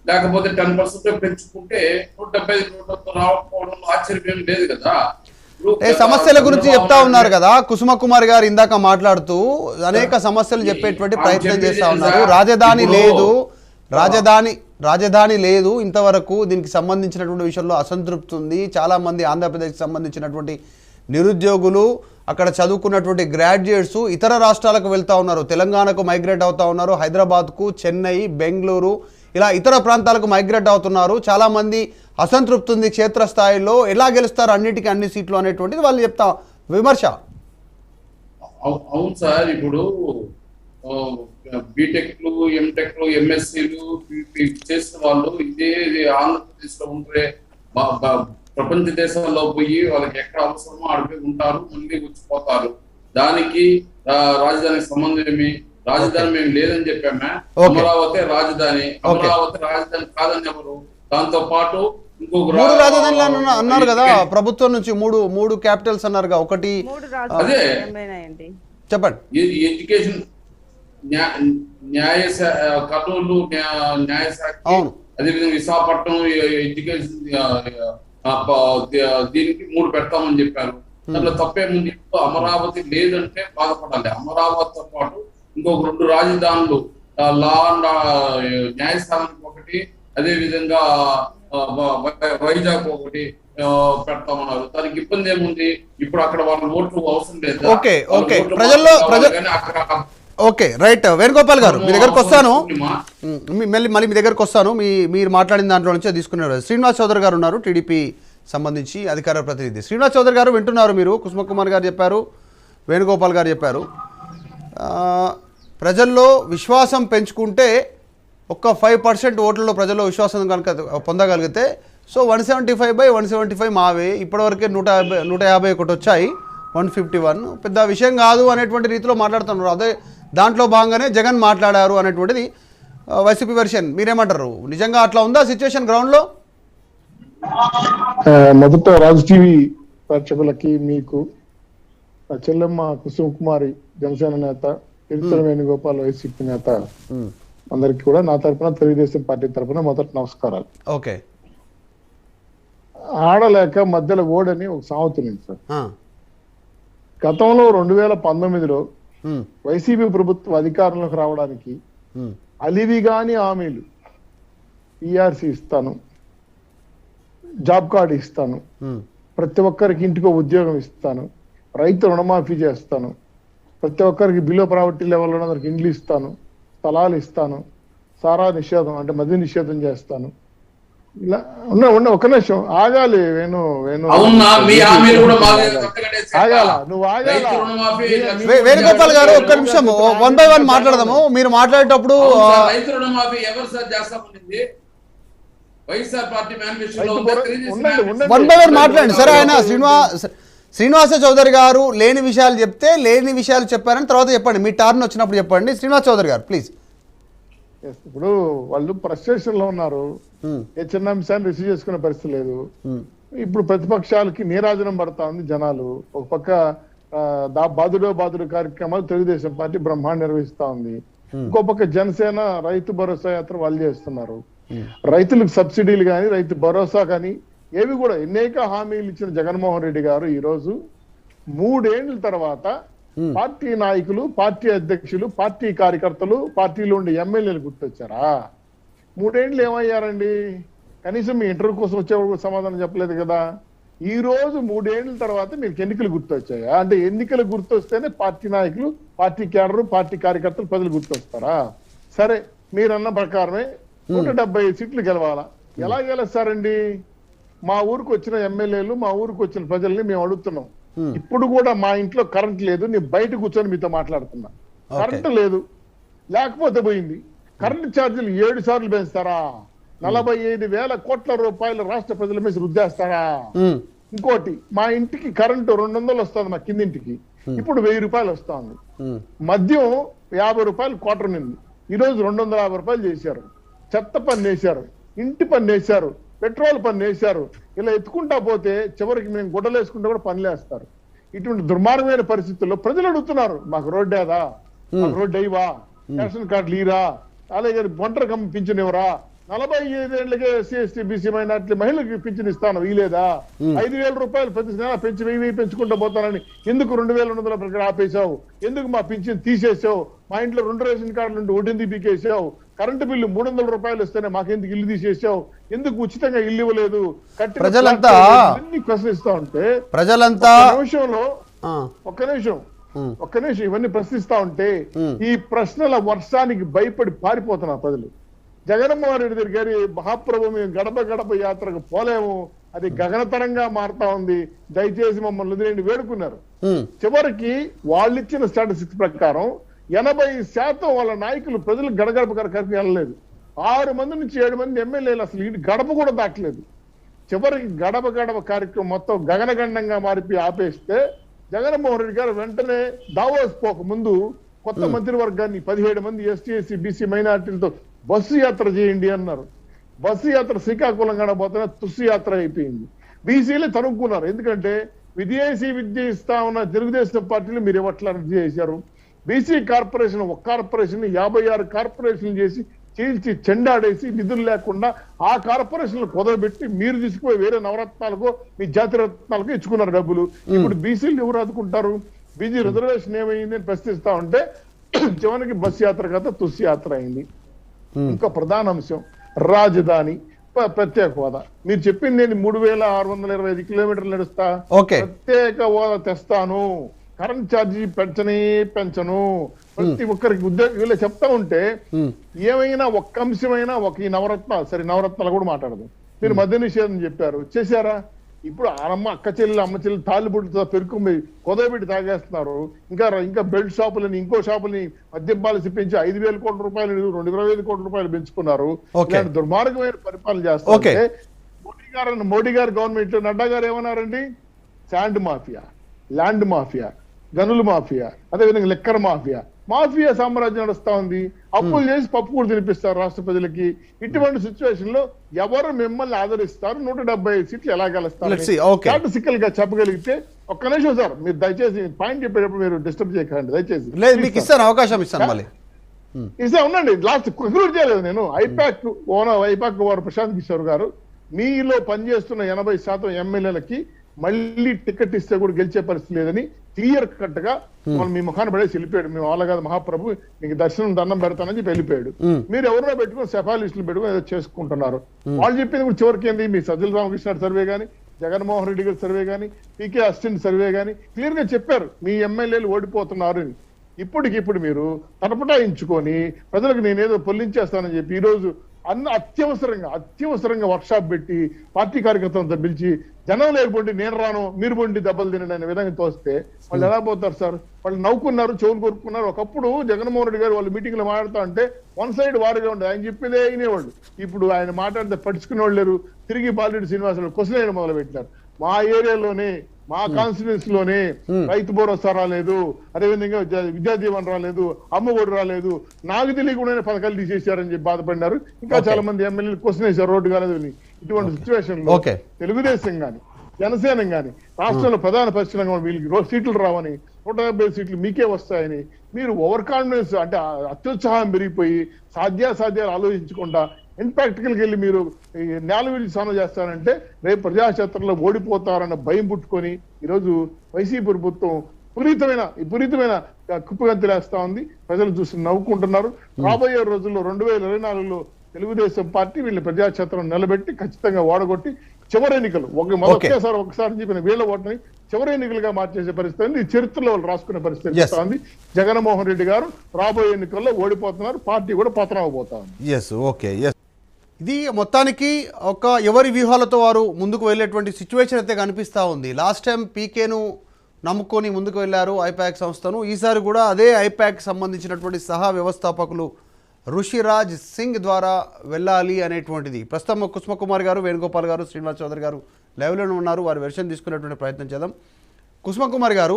లేకపోతే 10% పెంచుకుంటే 175 రావడం ఆశ్చర్యం లేదు కదా. సమస్యల గురించి చెప్తా ఉన్నారు కదా కుసుమకుమార్ గారు, ఇందాక మాట్లాడుతూ అనేక సమస్యలు చెప్పేటువంటి ప్రయత్నం చేస్తా ఉన్నారు. రాజధాని లేదు ఇంతవరకు, దీనికి సంబంధించినటువంటి విషయంలో అసంతృప్తి ఉంది. చాలా మంది ఆంధ్రప్రదేశ్కి సంబంధించినటువంటి నిరుద్యోగులు, అక్కడ చదువుకున్నటువంటి గ్రాడ్యుయేట్స్ ఇతర రాష్ట్రాలకు వెళ్తా ఉన్నారు, తెలంగాణకు మైగ్రేట్ అవుతా ఉన్నారు, హైదరాబాద్కు, చెన్నై, బెంగళూరు ఇలా ఇతర ప్రాంతాలకు మైగ్రేట్ అవుతున్నారు. చాలామంది అసంతృప్తి ఉంది క్షేత్రస్థాయిలో. ఎలా గెలుస్తారు అన్ని సీట్లు అనేటువంటిది వాళ్ళు చెప్తా విమర్శ. అవును సార్, ఇప్పుడు బీటెక్లు, ఎంటెక్లు, ఎంఎస్సీలు చేసిన వాళ్ళు ఇదే ఆంధ్రప్రదేశ్ లో ఉంటే ప్రపంచ దేశాల్లో పోయి వాళ్ళకి ఎక్కడ అవసరమో అడిగి ఉంటారు, మళ్ళీ వచ్చిపోతారు. దానికి రాజధానికి సంబంధం ఏమి? రాజధాని మేము లేదని చెప్పామే. అమరావతి రాజధాని కాదని ఎవరు? దాంతో పాటు ఇంకొక 3 రాజధానులు అన్నారు కదా ప్రభుత్వం నుంచి, మూడు క్యాపిటల్స్ అన్నారుగా. ఒకటి అదే చెప్పండి. ఎడ్యుకేషన్, కర్నూలు న్యాయశాఖ, అదేవిధంగా విశాఖపట్నం ఎడ్యుకేషన్, దీనికి 3 పెడతామని చెప్పారు. దాంట్లో తప్పేముంది? అమరావతి లేదంటే బాధపడాలి. అమరావతితో పాటు ఇంకొక 2 రాజధానులు, న్యాయస్థానానికి ఒకటి, ఒకటి, అదే విధంగా వైజాగ్ ఒకటి పెడతామన్నారు. దానికి ఇబ్బంది ఏముంది? ఇప్పుడు అక్కడ వాళ్ళ ఓట్లు అవసరం లేదు. Okay okay right. వేణుగోపాల్ గారు మీ దగ్గరకు వస్తాను, మళ్ళీ మీ దగ్గరకు వస్తాను. మీరు మాట్లాడిన దాంట్లో నుంచే తీసుకున్నారు. శ్రీనివాస్ చౌదరి గారు ఉన్నారు, టీడీపీ సంబంధించి అధికార ప్రతినిధి. శ్రీనివాస్ చౌదరి గారు వింటున్నారు మీరు? కుసుమ కుమార్ గారు చెప్పారు, వేణుగోపాల్ గారు చెప్పారు, ప్రజల్లో విశ్వాసం పెంచుకుంటే ఒక్క 5% ఓట్లలో ప్రజల్లో విశ్వాసం కనుక పొందగలిగితే సో 175/175 మావే. ఇప్పటివరకే 151 వచ్చాయి, 151 పెద్ద విషయం కాదు అనేటువంటి రీతిలో మాట్లాడుతున్నారు. అదే దాంట్లో భాగంగానే జగన్ మాట్లాడారు అనేటువంటిది వైసీపీ వెర్షన్. మీరేమంటారు? నిజంగా అట్లా ఉందా సిచ్యువేషన్ గ్రౌండ్లో? మొదట రాజు టీవీ ప్రేక్షకులకి, మీకు చెల్లెమ్మ కుసుమ కుమారి జనసేన నేత, తిరుత్తల వేణుగోపాల్ వైసీపీ నేత అందరికి కూడా నా తరఫున, తెలుగుదేశం పార్టీ తరఫున మొదటి నమస్కారాలు. ఓకే. ఆడలేక మధ్యలో ఓడని ఒక సామెత ఉంది సార్. గతంలో 2019లో వైసీపీ ప్రభుత్వం అధికారంలోకి రావడానికి అలివిగాని హామీలు, ఈఆర్సీ ఇస్తాను, జాబ్ కార్డు ఇస్తాను, ప్రతి ఒక్కరికి ఇంటికో ఉద్యోగం ఇస్తాను, రైతు రుణమాఫీ చేస్తాను, ప్రతి ఒక్కరికి బిలో ప్రాపర్టీ లెవెల్లో అందరికి ఇండ్లు ఇస్తాను, స్థలాలు ఇస్తాను, సారా నిషేధం అంటే మద్య నిషేధం చేస్తాను, ఇలా ఉన్న ఒక నిమిషం ఆగాలి. వేణుగోపాల్ గారు ఒక్క నిమిషం, 1 by 1 మాట్లాడదాము. మీరు మాట్లాడేటప్పుడు వన్ బై వన్ మాట్లాడండి సరే. ఆయన శ్రీనివాస చౌదరి గారు లేని విషయాలు చెప్తే లేని విషయాలు చెప్పారని తర్వాత చెప్పండి, మీ టర్న్ వచ్చినప్పుడు చెప్పండి. శ్రీనివాస్ చౌదరి గారు ప్లీజ్. ఇప్పుడు వాళ్ళు ఫ్రస్ట్రేషన్ లో ఉన్నారు, ఏ చిన్న అంశాన్ని రిసీవ్ చేసుకునే పరిస్థితి లేదు. ఇప్పుడు ప్రతిపక్షాలకి నీరాజనం పడతా ఉంది జనాలు. ఒక పక్క బాదుడు కార్యక్రమాలు తెలుగుదేశం పార్టీ బ్రహ్మాండ నిర్వహిస్తా ఉంది. ఇంకో పక్క జనసేన రైతు భరోసా యాత్ర వాళ్ళు చేస్తున్నారు. రైతులకు సబ్సిడీలు కానీ, రైతు భరోసా కానీ ఏవి కూడా అనేక హామీలు ఇచ్చిన జగన్మోహన్ రెడ్డి గారు ఈ రోజు 3 ఏళ్ల తర్వాత పార్టీ నాయకులు, పార్టీ అధ్యక్షులు, పార్టీ కార్యకర్తలు, పార్టీలో ఉండే ఎమ్మెల్యేలు గుర్తొచ్చారా? 3 ఏళ్ళు ఏమయ్యారండి? కనీసం మీ ఇంటర్వ్యూ కోసం వచ్చే సమాధానం చెప్పలేదు కదా. ఈ రోజు 3 ఏళ్ల తర్వాత మీకు ఎన్నికలు గుర్తొచ్చాయా? అంటే ఎన్నికలు గుర్తొస్తేనే పార్టీ నాయకులు, పార్టీ క్యాడరు, పార్టీ కార్యకర్తలు, ప్రజలు గుర్తొస్తారా? సరే, మీరన్న ప్రకారమే 175 సీట్లు గెలవాలా. ఎలా గెలుస్తారండి? మా ఊరికి వచ్చిన ఎమ్మెల్యేలు, మా ఊరికి వచ్చిన ప్రజల్ని మేము అడుగుతున్నాం. ఇప్పుడు కూడా మా ఇంట్లో కరెంట్ లేదు, నేను బయట కూర్చొని మీతో మాట్లాడుతున్నా. కరెంట్ లేదు, లేకపోతే పోయింది. కరెంట్ ఛార్జీలు 7 సార్లు పెంచుతారా? 45,000 కోట్ల రూపాయలు రాష్ట్ర ప్రజల మీద రుద్దేస్తారా? ఇంకోటి, మా ఇంటికి కరెంటు 200 వస్తుంది, మా కిందింటికి ఇప్పుడు 1000 రూపాయలు వస్తుంది. మద్యం 50 రూపాయలు క్వార్టర్ నింది, ఈ రోజు 250 రూపాయలు చేశారు. చెత్త పన్ను వేశారు, ఇంటి పన్ను వేశారు, పెట్రోల్ పన్ను వేశారు. ఇలా ఎత్తుకుంటా పోతే చివరికి మేము గుడ్డలు వేసుకుంటే కూడా పనులు వేస్తారు. ఇటువంటి దుర్మార్గమైన పరిస్థితుల్లో ప్రజలు అడుగుతున్నారు, మాకు రోడ్డు ఏదా, మాకు రోడ్డు అయ్యవా, రేషన్ కార్డులు ఈరా, అలాగే ఒంటరి కమ్మ పింఛన్ ఇవ్వరా, 45 ఏళ్ళకే ఎస్సీ ఎస్టీ బీసీ మైనార్టీ మహిళలకు పింఛన్ ఇస్తాను వీలేదా, 5,000 రూపాయలు ప్రతి నెల పెంచి 1000 పెంచుకుంటూ పోతానని ఎందుకు 2,200 ప్రకారం ఆపేశావు? ఎందుకు మా పింఛన్ తీసేసావు? మా ఇంట్లో 2 రేషన్ కార్డులు ఉండి ఒకటింది పీకేసావు. కరెంటు బిల్లు 300 రూపాయలు ఇస్తేనే మాకెందుకు ఇల్లు తీసేసావు? ఎందుకు ఉచితంగా ఇల్లు ఇవ్వలేదు? ప్రజలంతా ప్రశ్నిస్తా ఉంటే ప్రజలంతా ఒక్క నిమిషం ఇవన్నీ ప్రశ్నిస్తా ఉంటే ఈ ప్రశ్నల వర్షానికి భయపడి పారిపోతున్నారు ప్రజలు. జగన్మోహన్ రెడ్డి దగ్గర గారి మహాప్రభు మేము గడప గడప యాత్రకు పోలేము, అది గగనతరంగా మారుతా ఉంది, దయచేసి మమ్మల్ని వదిలేండి వేడుకున్నారు. చివరికి వాళ్ళు ఇచ్చిన స్టాటిస్టిక్స్ ప్రకారం 80% వాళ్ళ నాయకులు ప్రజలు గడగడప గడప వెళ్ళలేదు. 6 మంది నుంచి 7 మంది ఎమ్మెల్యేలు అసలు ఈ గడప కూడా దాటలేదు. చివరికి గడప గడప కార్యక్రమం మొత్తం గగనగండంగా మారిపోయి ఆపేస్తే జగన్మోహన్ రెడ్డి గారు వెంటనే దావోస్ పోక ముందు కొత్త మంత్రివర్గాన్ని 17 మంది ఎస్టీ ఎస్సీ బీసీ మైనార్టీలతో బస్సు యాత్ర చేయండి అన్నారు. బస్సు యాత్ర శ్రీకాకుళం గడపోతున్న తుస్సు యాత్ర అయిపోయింది. బీసీలే తనుక్కున్నారు, ఎందుకంటే విదేశీ విద్య ఇస్తా ఉన్న తెలుగుదేశం పార్టీలు మీరు ఇవ్వట్లా చేశారు. బీసీ కార్పొరేషన్, ఒక కార్పొరేషన్ 56 కార్పొరేషన్లు చేసి చీల్చి చెండాడేసి నిధులు లేకుండా ఆ కార్పొరేషన్లు కుదరబెట్టి మీరు తీసుకుపోయి వేరే నవరత్నాలకో మీ జాతి రత్నాలకో ఇచ్చుకున్నారు డబ్బులు. ఇప్పుడు బీసీలు ఎవరు ఆదుకుంటారు? బీసీ రిజర్వేషన్ ఏమైంది అని ప్రశ్నిస్తా ఉంటే చివరికి బస్సు యాత్ర కదా తుస్సు యాత్ర అయింది. ఇంకా ప్రధాన అంశం, రాజధాని, ప్రత్యేక హోదా. మీరు చెప్పింది నేను 3625 కిలోమీటర్లు నడుస్తా, ఓకే. ప్రత్యేక హోదా తెస్తాను, కరెంట్ ఛార్జీ పెంచను, ప్రతి ఒక్కరికి ఉద్యోగం వీళ్ళు చెప్తా ఉంటే ఏమైనా ఒక్క అంశమైనా ఈ నవరత్నాలు, సరే నవరత్నాలు కూడా మాట్లాడదు. మీరు మద్య నిషేధం చెప్పారు, చేశారా? ఇప్పుడు ఆనమ్మ అక్క చెల్లెలు అమ్మ చెల్లెలు తాలిబుడ్డుతో పెరుకు కొదవబెట్టి తాగేస్తున్నారు. ఇంకా బెల్ట్ షాపులని ఇంకో షాపులని మద్యం పాలసీ పెంచి 5,000 కోట్ల రూపాయలు 25 కోట్ల రూపాయలు పెంచుకున్నారు. ఇలాంటి దుర్మార్గమైన పరిపాలన చేస్తారు. మోడీ గారు గవర్నమెంట్ నడ్డా గారు ఏమన్నారండి? శాండ్ మాఫియా, ల్యాండ్ మాఫియా, గనుల మాఫియా, అదేవిధంగా లిక్కర్ మాఫియా సామ్రాజ్యం నడుస్తా ఉంది. అప్పులు చేసి పప్పు కూడా తినిపిస్తారు రాష్ట్ర ప్రజలకి. ఇటువంటి సిచ్యువేషన్ లో ఎవరు మిమ్మల్ని ఆదరిస్తారు? 175 సీట్లు ఎలా గెలుస్తారు? స్టాటిస్టికల్ గా చెప్పగలిగితే. ఒక్క నిమిషం సార్, మీరు దయచేసి పాయింట్ చెప్పేటప్పుడు మీరు డిస్టర్బ్ చేయకండి దయచేసి. మీకు ఇస్తాను, అవకాశం ఇస్తాను మళ్ళీ. ఉండండి, లాస్ట్ కంక్లూడ్ చేయలేదు నేను. ఐపాక్ ఓనర్ ప్రశాంత్ కిషోర్ గారు, మీలో పనిచేస్తున్న 80% ఎమ్మెల్యేలకి మళ్ళీ టికెట్ ఇస్తే కూడా గెలిచే పరిస్థితి లేదని క్లియర్ కట్ గా మీ ముఖాన్ని పడేసి వెళ్ళిపోయాడు. మేము వాళ్ళ కాదు మహాప్రభు, మీకు దర్శనం దండం పెడతానని చెప్పి వెళ్ళిపోయాడు. మీరు ఎవరినో పెట్టుకుని సెఫాలిస్టులు పెట్టుకుని ఏదో చేసుకుంటున్నారు. వాళ్ళు చెప్పింది కూడా చివరికి ఏంది? మీ సజ్జల రామకృష్ణ సర్వే గానీ, జగన్మోహన్ రెడ్డి గారి సర్వే గానీ, పీకే అసిస్టెంట్ సర్వే గానీ క్లియర్ గా చెప్పారు మీ ఎమ్మెల్యేలు ఓడిపోతున్నారు అని. ఇప్పటికిప్పుడు మీరు తటపటాయించుకొని ప్రజలకు నేనేదో పొల్లించేస్తానని చెప్పి ఈ రోజు అత్యవసరంగా వర్క్షాప్ పెట్టి పార్టీ కార్యకర్తలతో పిలిచి జనం లేకపోండి నేను రాను, మీరు పొండి దెబ్బలు తినండి అనే విధంగా తోస్తే వాళ్ళు ఎలా పోతారు సార్? వాళ్ళు నవ్వుకున్నారు, చెవులు కొరుకున్నారు. ఒకప్పుడు జగన్మోహన్ రెడ్డి గారు వాళ్ళు మీటింగ్ లో మాట్లాడుతూ ఉంటే వన్ సైడ్ వారుగా ఉండేది, ఆయన చెప్పేదే అయినేవాళ్ళు. ఇప్పుడు ఆయన మాట్లాడితే పట్టించుకునే వాళ్ళు లేరు. తిరిగి బాలిరెడ్డి శ్రీనివాసరావు క్వశ్చన్ వేయడం మొదలు పెట్టినారు. మా ఏరియాలోనే, మా కాన్స్టిట్యున్సీ లోనే రైతు భరోసా రాలేదు, అదేవిధంగా విద్యా దీవెన రాలేదు, అమ్మఒడి రాలేదు, నాకు తెలియకుండానే పథకాలు తీసేశారని చెప్పి బాధపడినారు. ఇంకా చాలా మంది ఎమ్మెల్యేలు క్వశ్చన్ వేశారు, రోడ్డు కాలేదు. ఇటువంటి సిచ్యువేషన్ లో తెలుగుదేశం గాని జనసేన గాని రాష్ట్రంలో ప్రధాన పరిశ్రమ వీళ్ళకి సీట్లు రావని, 170 సీట్లు మీకే వస్తాయని మీరు ఓవర్ కాన్ఫిడెన్స్ అంటే అత్యుత్సాహం పెరిగిపోయి సాధ్యాసాధ్యాలు ఆలోచించకుండా ఇన్ప్రాక్టికల్కి వెళ్ళి మీరు నేల విడిచి సాధన చేస్తారంటే రేపు ప్రజాక్షేత్రంలో ఓడిపోతారన్న భయం పుట్టుకొని ఈరోజు వైసీపీ ప్రభుత్వం విపరీతమైన కుప్పగంతులేస్తా ఉంది. ప్రజలు చూసి నవ్వుకుంటున్నారు. రాబోయే రోజుల్లో 2024లో తెలుగుదేశం పార్టీ వీళ్ళ ప్రజాక్షేత్రం నిలబెట్టి ఖచ్చితంగా ఓడగొట్టి చివరి ఎన్నికలు ఒకసారి చెప్పిన వీళ్ళ ఓటుని చివరి ఎన్నికలుగా మార్చేసే పరిస్థితి చరిత్రలో వాళ్ళు రాసుకునే పరిస్థితి ఉంది. జగన్మోహన్ రెడ్డి గారు రాబోయే ఎన్నికల్లో ఓడిపోతున్నారు, పార్టీ కూడా పతనం అవబోతా ఉంది. ఇది మొత్తానికి ఎవరి వ్యూహాలతో వారు ముందుకు వెళ్ళేటువంటి సిచ్యువేషన్ అయితే కనిపిస్తూ ఉంది. లాస్ట్ టైం పీకేను నమ్ముకొని ముందుకు వెళ్ళారు ఐపాక్ సంస్థను. ఈసారి కూడా అదే ఐపాక్ సంబంధించినటువంటి సహా వ్యవస్థాపకులు ఋషిరాజ్ సింగ్ ద్వారా వెళ్ళాలి అనేటువంటిది. ప్రస్తుతం కుసుమకుమార్ గారు, వేణుగోపాల్ గారు, శ్రీనివాస్ చౌదరి గారు లైవ్లోనే ఉన్నారు. వారి వెర్షన్ తీసుకునేటువంటి ప్రయత్నం చేద్దాం. కుసుమకుమార్ గారు,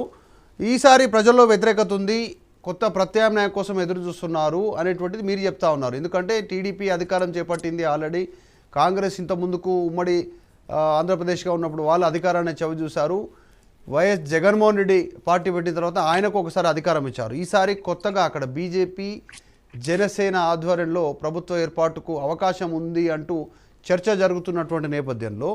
ఈసారి ప్రజల్లో వ్యతిరేకత ఉంది, కొత్త ప్రత్యామ్నాయం కోసం ఎదురు చూస్తున్నారు అనేటువంటిది మీరు చెప్తా ఉన్నారు. ఎందుకంటే టీడీపీ అధికారం చేపట్టింది ఆల్రెడీ. కాంగ్రెస్ ఇంత ముందుకు ఉమ్మడి ఆంధ్రప్రదేశ్గా ఉన్నప్పుడు వాళ్ళు అధికారాన్ని చవి చూశారు. వైఎస్ జగన్మోహన్ రెడ్డి పార్టీ పెట్టిన తర్వాత ఆయనకు ఒకసారి అధికారం ఇచ్చారు. ఈసారి కొత్తగా అక్కడ బీజేపీ జనసేన ఆధ్వర్యంలో ప్రభుత్వ ఏర్పాటుకు అవకాశం ఉంది అంటూ చర్చ జరుగుతున్నటువంటి నేపథ్యంలో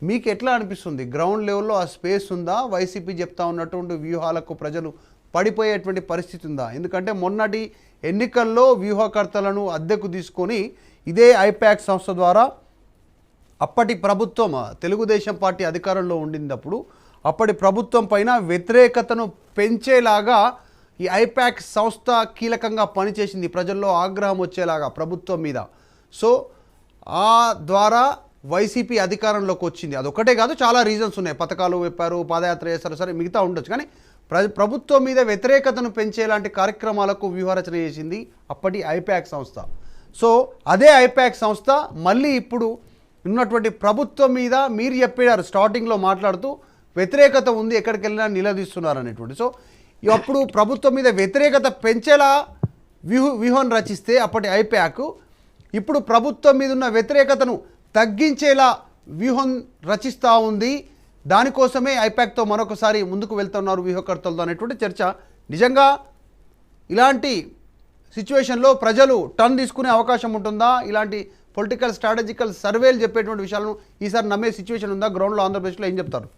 మీకు ఎట్లా అనిపిస్తుంది? గ్రౌండ్ లెవెల్లో ఆ స్పేస్ ఉందా? వైసీపీ చెప్తా ఉన్నటువంటి వ్యూహాలకు ప్రజలు పడిపోయేటువంటి పరిస్థితి ఉందా? ఎందుకంటే మొన్నటి ఎన్నికల్లో వ్యూహకర్తలను అద్దెకు తీసుకొని ఇదే ఐపాక్ సంస్థ ద్వారా అప్పటి ప్రభుత్వం తెలుగుదేశం పార్టీ అధికారంలో ఉండినప్పుడు అప్పటి ప్రభుత్వం పైన వ్యతిరేకతను పెంచేలాగా ఈ ఐపాక్ సంస్థ కీలకంగా పనిచేసింది, ప్రజల్లో ఆగ్రహం వచ్చేలాగా ప్రభుత్వం మీద. సో ఆ ద్వారా వైసీపీ అధికారంలోకి వచ్చింది. అదొక్కటే కాదు, చాలా రీజన్స్ ఉన్నాయి. పథకాలు చెప్పారు, పాదయాత్ర చేస్తారు, సరే మిగతా ఉండొచ్చు. కానీ ప్రభుత్వం మీద వ్యతిరేకతను పెంచేలాంటి కార్యక్రమాలకు వ్యూహరచన చేసింది అప్పటి ఐపాక్ సంస్థ. సో అదే ఐపాక్ సంస్థ మళ్ళీ ఇప్పుడు ఉన్నటువంటి ప్రభుత్వం మీద మీరు చెప్పారు స్టార్టింగ్లో మాట్లాడుతూ వ్యతిరేకత ఉంది, ఎక్కడికి వెళ్ళినా నిలదీస్తున్నారు అనేటువంటి. సో అప్పుడు ప్రభుత్వం మీద వ్యతిరేకత పెంచేలా వ్యూహం రచిస్తే అప్పటి ఐపాక్, ఇప్పుడు ప్రభుత్వం మీద ఉన్న వ్యతిరేకతను తగ్గించేలా వ్యూహం రచిస్తూ ఉంది. దానికోసమే ఐపాక్తో మరొకసారి ముందుకు వెళ్తున్నారు వ్యూహకర్తలతో అనేటువంటి చర్చ. నిజంగా ఇలాంటి సిచ్యువేషన్లో ప్రజలు టర్న్ తీసుకునే అవకాశం ఉంటుందా? ఇలాంటి పొలిటికల్ స్ట్రాటజికల్ సర్వేలు చెప్పేటువంటి విషయాలను ఈసారి నమ్మే సిచ్యువేషన్ ఉందా? గ్రౌండ్లో ఆంధ్రప్రదేశ్లో ఏం చెప్తారు?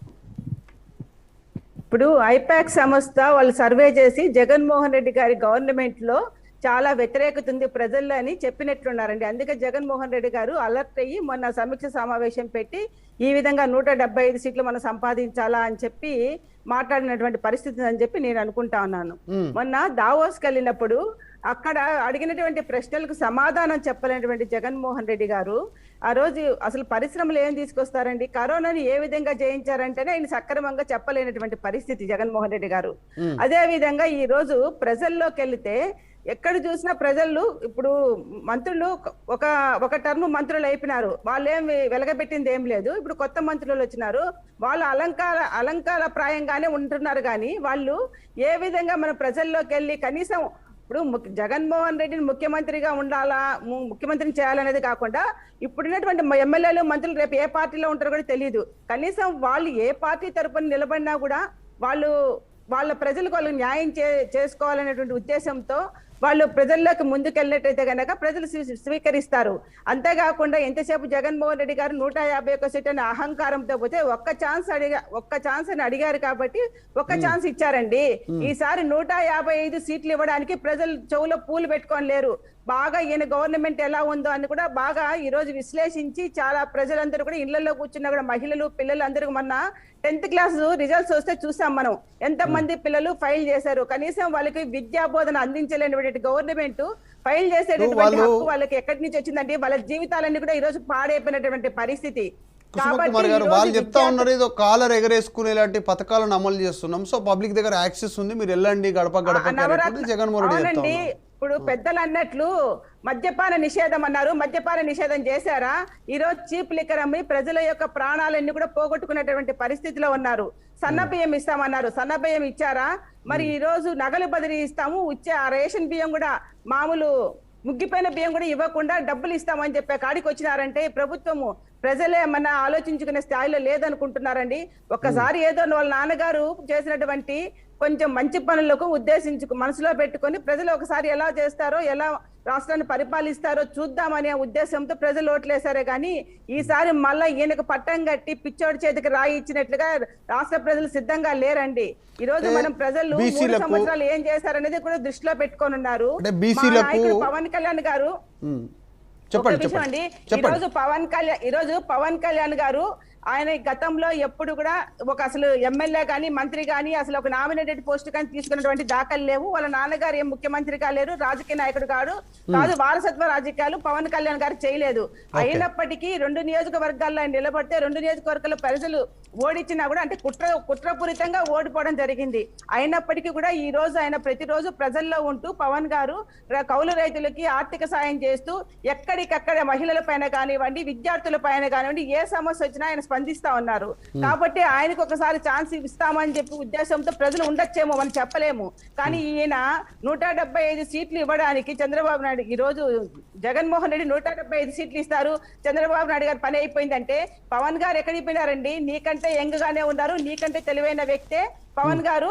ఇప్పుడు ఐపాక్ సంస్థ వాళ్ళు సర్వే చేసి జగన్మోహన్ రెడ్డి గారి గవర్నమెంట్ లో చాలా వ్యతిరేకత ఉంది ప్రజల్లో అని చెప్పినట్లున్నారండి. అందుకే జగన్మోహన్ రెడ్డి గారు అలర్ట్ అయ్యి మొన్న సమీక్ష సమావేశం పెట్టి ఈ విధంగా 175 సీట్లు మనం సంపాదించాలా అని చెప్పి మాట్లాడినటువంటి పరిస్థితి అని చెప్పి నేను అనుకుంటా ఉన్నాను. మొన్న దావోస్కి వెళ్ళినప్పుడు అక్కడ అడిగినటువంటి ప్రశ్నలకు సమాధానం చెప్పలేనటువంటి జగన్మోహన్ రెడ్డి గారు ఆ రోజు అసలు పరిశ్రమలు ఏం తీసుకొస్తారండి, కరోనాని ఏ విధంగా జయించారంటేనే ఆయన సక్రమంగా చెప్పలేనటువంటి పరిస్థితి జగన్మోహన్ రెడ్డి గారు. అదే విధంగా ఈ రోజు ప్రజల్లోకి వెళితే ఎక్కడ చూసినా ప్రజలు ఇప్పుడు మంత్రులు ఒక టర్మ్ మంత్రులు అయిపోయినారు, వాళ్ళు ఏం వెలగబెట్టింది ఏం లేదు. ఇప్పుడు కొత్త మంత్రులు వచ్చినారు, వాళ్ళు అలంకార ప్రాయంగానే ఉంటున్నారు. కానీ వాళ్ళు ఏ విధంగా మన ప్రజల్లోకి వెళ్ళి కనీసం ఇప్పుడు జగన్మోహన్ రెడ్డిని ముఖ్యమంత్రిగా ఉండాలా, ముఖ్యమంత్రిని చేయాలనేది కాకుండా ఇప్పుడున్నటువంటి ఎమ్మెల్యేలు మంత్రులు రేపు ఏ పార్టీలో ఉంటారో కూడా తెలియదు. కనీసం వాళ్ళు ఏ పార్టీ తరపున నిలబడినా కూడా వాళ్ళ ప్రజలకు వాళ్ళు న్యాయం చేసుకోవాలనేటువంటి ఉద్దేశంతో వాళ్ళు ప్రజల్లోకి ముందుకెళ్ళినట్టయితే కనుక ప్రజలు స్వీకరిస్తారు. అంతేకాకుండా ఎంతసేపు జగన్మోహన్ రెడ్డి గారు 151 సీట్ అనే అహంకారంతో పోతే ఒక్క ఛాన్స్ అని అడిగారు కాబట్టి ఒక్క ఛాన్స్ ఇచ్చారండి. ఈసారి 155 సీట్లు ఇవ్వడానికి ప్రజలు చెవులో పూలు పెట్టుకొని లేరు. బాగా ఈయన గవర్నమెంట్ ఎలా ఉందో అని కూడా బాగా ఈ రోజు విశ్లేషించి చాలా ప్రజలందరూ కూడా ఇళ్లలో కూర్చున్నా కూడా మహిళలు పిల్లలు అందరూ మొన్న 10th క్లాస్ రిజల్ట్స్ వస్తే చూసాం మనం ఎంత మంది పిల్లలు ఫైల్ చేశారు. కనీసం వాళ్ళకి విద్యా బోధన అందించలేనటువంటి గవర్నమెంట్ ఫైల్ చేసేటటువంటి హక్కు వాళ్ళకి ఎక్కడి నుంచి వచ్చిందంటే వాళ్ళ జీవితాలన్నీ కూడా ఈ రోజు పాడైపోయినటువంటి పరిస్థితి. కుమార్ గారు వాళ్ళు చెప్తా ఉన్నారు ఏదో కాలర్ ఎగరేసుకునే లాంటి పథకాలను అమలు చేస్తున్నాం, సో పబ్లిక్ దగ్గర యాక్సెస్ ఉంది, మీరు వెళ్ళండి గడప గడప జగన్మోహన్ రెడ్డి చెప్తా ఉన్నారు. ఇప్పుడు పెద్దలు అన్నట్లు మద్యపాన నిషేధం అన్నారు, మద్యపాన నిషేధం చేశారా? ఈ రోజు చీప్ లిక్కర్ అమ్మి ప్రజల యొక్క ప్రాణాలన్నీ కూడా పోగొట్టుకునేటువంటి పరిస్థితిలో ఉన్నారు. సన్న బియ్యం ఇస్తామన్నారు, సన్న బియ్యం ఇచ్చారా? మరి ఈ రోజు నగలు బదిలీ ఇస్తాము, ఇచ్చే ఆ రేషన్ బియ్యం కూడా మామూలు ముగ్గిపోయిన బియ్యం కూడా ఇవ్వకుండా డబ్బులు ఇస్తామని చెప్పే కాడికి వచ్చినారంటే ప్రభుత్వము ప్రజలే ఏమన్నా ఆలోచించుకునే స్థాయిలో లేదనుకుంటున్నారండి. ఒక్కసారి ఏదో వాళ్ళ నాన్నగారు చేసినటువంటి కొంచెం మంచి పనులకు మనసులో పెట్టుకొని ప్రజలు ఒకసారి ఎలా చేస్తారో, ఎలా రాష్ట్రాన్ని పరిపాలిస్తారో చూద్దామనే ఉద్దేశంతో ప్రజలు ఓట్లేశారే కానీ ఈసారి మళ్ళా ఈయనకు పట్టం కట్టి పిచ్చోడి చేతికి రాయి ఇచ్చినట్లుగా రాష్ట్ర ప్రజలు సిద్ధంగా లేరండి. ఈ రోజు మనం ప్రజలు 3 సంవత్సరాలు ఏం చేశారనేది కూడా దృష్టిలో పెట్టుకొని ఉన్నారు. పవన్ కళ్యాణ్ గారు అండి ఈరోజు పవన్ కళ్యాణ్ గారు ఆయన గతంలో ఎప్పుడు కూడా అసలు ఎమ్మెల్యే కానీ మంత్రి కానీ అసలు ఒక నామినేటెడ్ పోస్ట్ కానీ తీసుకున్నటువంటి దాఖలు లేవు. వాళ్ళ నాన్నగారు ఏం ముఖ్యమంత్రి కాలేరు, రాజకీయ నాయకుడు కాదు, వారసత్వ రాజకీయాలు పవన్ కళ్యాణ్ గారు చేయలేదు. అయినప్పటికీ 2 నియోజకవర్గాల్లో ఆయన నిలబడితే 2 నియోజకవర్గాల ప్రజలు ఓడించినా కూడా అంటే కుట్రపూరితంగా ఓడిపోవడం జరిగింది. అయినప్పటికీ కూడా ఈ రోజు ఆయన ప్రతిరోజు ప్రజల్లో ఉంటూ పవన్ గారు కౌలు రైతులకి ఆర్థిక సాయం చేస్తూ ఎక్కడికక్కడ మహిళల పైన కానివ్వండి, విద్యార్థుల పైన కానివ్వండి, ఏ సమస్య వచ్చినా ఆయన స్పందిస్తా ఉన్నారు. కాబట్టి ఆయనకు ఒకసారి ఛాన్స్ ఇస్తామని చెప్పి ఉద్దేశంతో ప్రజలు ఉండొచ్చేమో మనం చెప్పలేము. కానీ ఈయన 175 సీట్లు ఇవ్వడానికి చంద్రబాబు నాయుడు ఈ రోజు జగన్మోహన్ రెడ్డి 175 సీట్లు ఇస్తారు, చంద్రబాబు నాయుడు గారు పని అయిపోయిందంటే పవన్ గారు ఎక్కడికి పోయినారండి? నీకంటే యంగ్ గానే ఉన్నారు, నీకంటే తెలివైన వ్యక్తే పవన్ గారు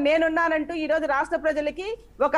నేనున్నానంటూ ఈ రోజు రాష్ట్ర ప్రజలకి ఒక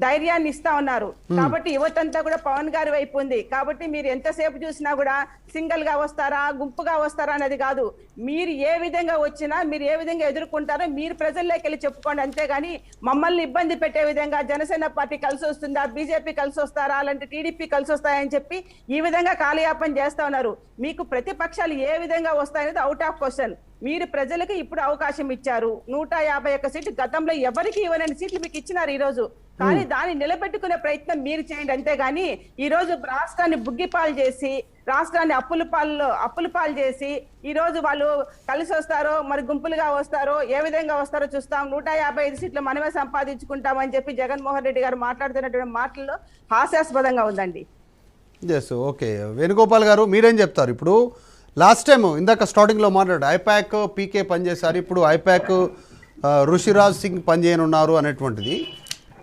ధైర్యాన్ని ఇస్తా ఉన్నారు. కాబట్టి యువతంతా కూడా పవన్ గారి వైపు ఉంది. కాబట్టి మీరు ఎంతసేపు చూసినా కూడా సింగిల్ గా వస్తారా, గుంపుగా వస్తారా అనేది కాదు. మీరు ఏ విధంగా వచ్చినా, మీరు ఏ విధంగా ఎదుర్కొంటారో మీరు ప్రజల్లోకి వెళ్ళి చెప్పుకోండి. అంతేగాని మమ్మల్ని ఇబ్బంది పెట్టే విధంగా జనసేన పార్టీ కలిసి వస్తుందా, బీజేపీ కలిసి వస్తారా, అలాంటి టీడీపీ కలిసి వస్తాయని చెప్పి ఈ విధంగా కాలయాపన చేస్తా ఉన్నారు. మీకు ప్రతిపక్షాలు ఏ విధంగా వస్తాయనేది అవుట్ ఆఫ్ క్వశ్చన్. మీరు ప్రజలకు ఇప్పుడు అవకాశం ఇచ్చారు. 151 సీట్లు గతంలో ఎవరికి ఇవ్వలేని సీట్లు మీకు ఇచ్చినారు ఈ రోజు. కానీ దాన్ని నిలబెట్టుకునే ప్రయత్నం మీరు చేయండి. అంతేగాని ఈ రోజు రాష్ట్రాన్ని బుగ్గిపాలు చేసి, రాష్ట్రాన్ని అప్పుల పాలు చేసి ఈ రోజు వాళ్ళు కలిసి వస్తారో మరి గుంపులుగా వస్తారో ఏ విధంగా వస్తారో చూస్తాం. 155 సీట్లు మనమే సంపాదించుకుంటామని చెప్పి జగన్మోహన్ రెడ్డి గారు మాట్లాడుతున్నటువంటి మాటల్లో హాస్యాస్పదంగా ఉందండి. ఓకే వేణుగోపాల్ గారు మీరేం చెప్తారు? ఇప్పుడు లాస్ట్ టైం ఇందాక స్టార్టింగ్లో మాట్లాడారు ఐపాక్ పీకే పనిచేశారు, ఇప్పుడు ఐపాక్ ఋషిరాజ్ సింగ్ పనిచేయనున్నారు అనేటువంటిది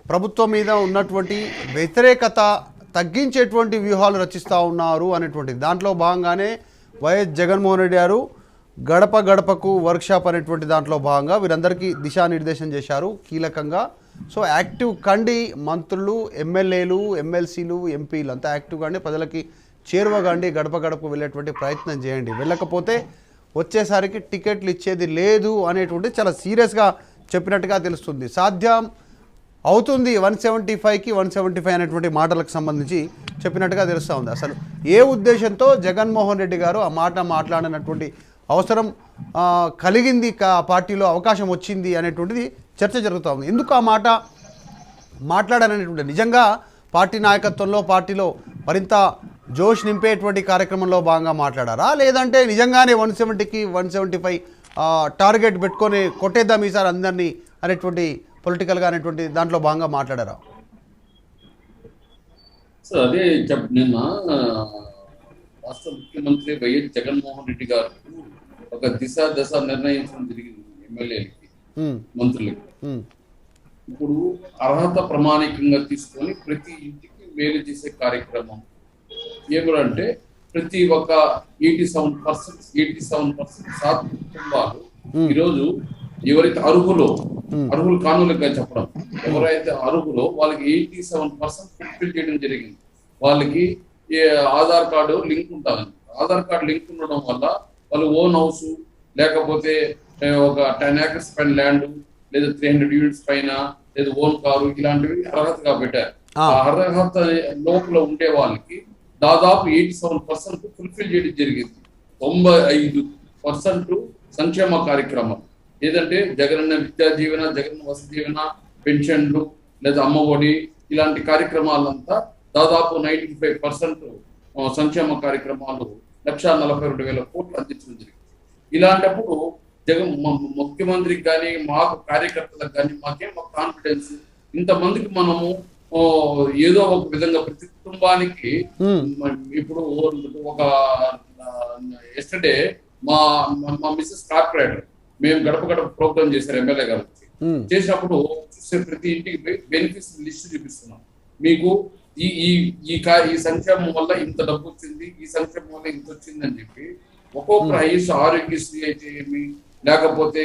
ప్రభుత్వం మీద ఉన్నటువంటి వ్యతిరేకత తగ్గించేటువంటి వ్యూహాలు రచిస్తూ ఉన్నారు అనేటువంటిది. దాంట్లో భాగంగానే వైఎస్ జగన్మోహన్ రెడ్డి గారు గడప గడపకు వర్క్షాప్ అనేటువంటి దాంట్లో భాగంగా వీరందరికీ దిశానిర్దేశం చేశారు కీలకంగా. సో యాక్టివ్ కండి మంత్రులు, ఎమ్మెల్యేలు, ఎమ్మెల్సీలు, ఎంపీలు అంతా యాక్టివ్ కండి, ప్రజలకి చేరువగాండి, గడప గడపకు వెళ్ళేటువంటి ప్రయత్నం చేయండి. వెళ్ళకపోతే వచ్చేసరికి టికెట్లు ఇచ్చేది లేదు అనేటువంటి చాలా సీరియస్గా చెప్పినట్టుగా తెలుస్తుంది. సాధ్యం అవుతుంది 175కి 175 అనేటువంటి మాటలకు సంబంధించి చెప్పినట్టుగా తెలుస్తూ ఉంది. అసలు ఏ ఉద్దేశంతో జగన్మోహన్ రెడ్డి గారు ఆ మాట మాట్లాడినటువంటి అవసరం కలిగింది, పార్టీలో అవకాశం వచ్చింది అనేటువంటిది చర్చ జరుగుతూ ఉంది. ఎందుకు ఆ మాట మాట్లాడాలనేటువంటి నిజంగా పార్టీ నాయకత్వంలో పార్టీలో మరింత జోష్ నింపేటువంటి కార్యక్రమంలో భాగంగా మాట్లాడారా, లేదంటే నిజంగానే 170కి 175 టార్గెట్ పెట్టుకొని కొట్టేద్దాం ఈసారి అందరినీ అనేటువంటి పొలిటికల్గా అనేటువంటి దాంట్లో భాగంగా మాట్లాడారా? సార్ అదే నిన్న రాష్ట్ర ముఖ్యమంత్రి వైఎస్ జగన్మోహన్ రెడ్డి గారు ఒక దశ నిర్ణయించడం జరిగింది ఎమ్మెల్యేలకి, మంత్రులకి. ఇప్పుడు అర్హత ప్రమాణికంగా తీసుకొని ప్రతి ఇంటికి మేలు చేసే కార్యక్రమం ఏమిటంటే ప్రతి ఒక్క 87% కుటుంబాలు ఈరోజు ఎవరైతే అర్హులు కానులుగా చెప్పడం, ఎవరైతే అర్హులో వాళ్ళకి 87% ఫుల్ఫిల్ చేయడం జరిగింది. వాళ్ళకి ఆధార్ కార్డు లింక్ ఉంటుంది. ఆధార్ కార్డు లింక్ ఉండడం వల్ల వాళ్ళు ఓన్ హౌస్ లేకపోతే ఒక 10 acres పైన ల్యాండ్ లేదా 300 యూనిట్స్ పైన లేదా ఓన్ కారు ఇలాంటివి అర్హతగా పెట్టారు. ఆ అర్హత లోపల ఉండే వాళ్ళకి దాదాపు 87% ఫుల్ఫిల్ చేయడం జరిగింది. 95% సంక్షేమ కార్యక్రమం ఏదంటే జగనన్న విద్యా దీవెన, జగనన్న వసతి దీవెన, పెన్షన్లు లేదా అమ్మఒడి ఇలాంటి కార్యక్రమాలంతా దాదాపు 95% సంక్షేమ కార్యక్రమాలు 1,42,000 కోట్లు అందించడం జరిగింది. ఇలాంటప్పుడు ముఖ్యమంత్రికి కానీ మాకు కార్యకర్తలకు కానీ మాకేం కాన్ఫిడెన్స్, ఇంతమందికి మనము ఏదో ఒక విధంగా ప్రతి కుటుంబానికి ఇప్పుడు ఒక ఎస్టర్డే మా మిస్సెస్ కార్పొరేటర్ మేము గడప గడప ప్రోగ్రామ్ చేశారు ఎమ్మెల్యే గారు చేసినప్పుడు చూస్తే ప్రతి ఇంటికి బెనిఫిట్స్ లిస్ట్ చూపిస్తున్నాం. మీకు ఈ సంక్షేమం వల్ల ఇంత డబ్బు వచ్చింది, ఈ సంక్షేమం వల్ల ఇంత వచ్చింది అని చెప్పి ఒక్కొక్కరు హైయెస్ట్ ఆరోగ్యశ్రీ అయితే ఏమి లేకపోతే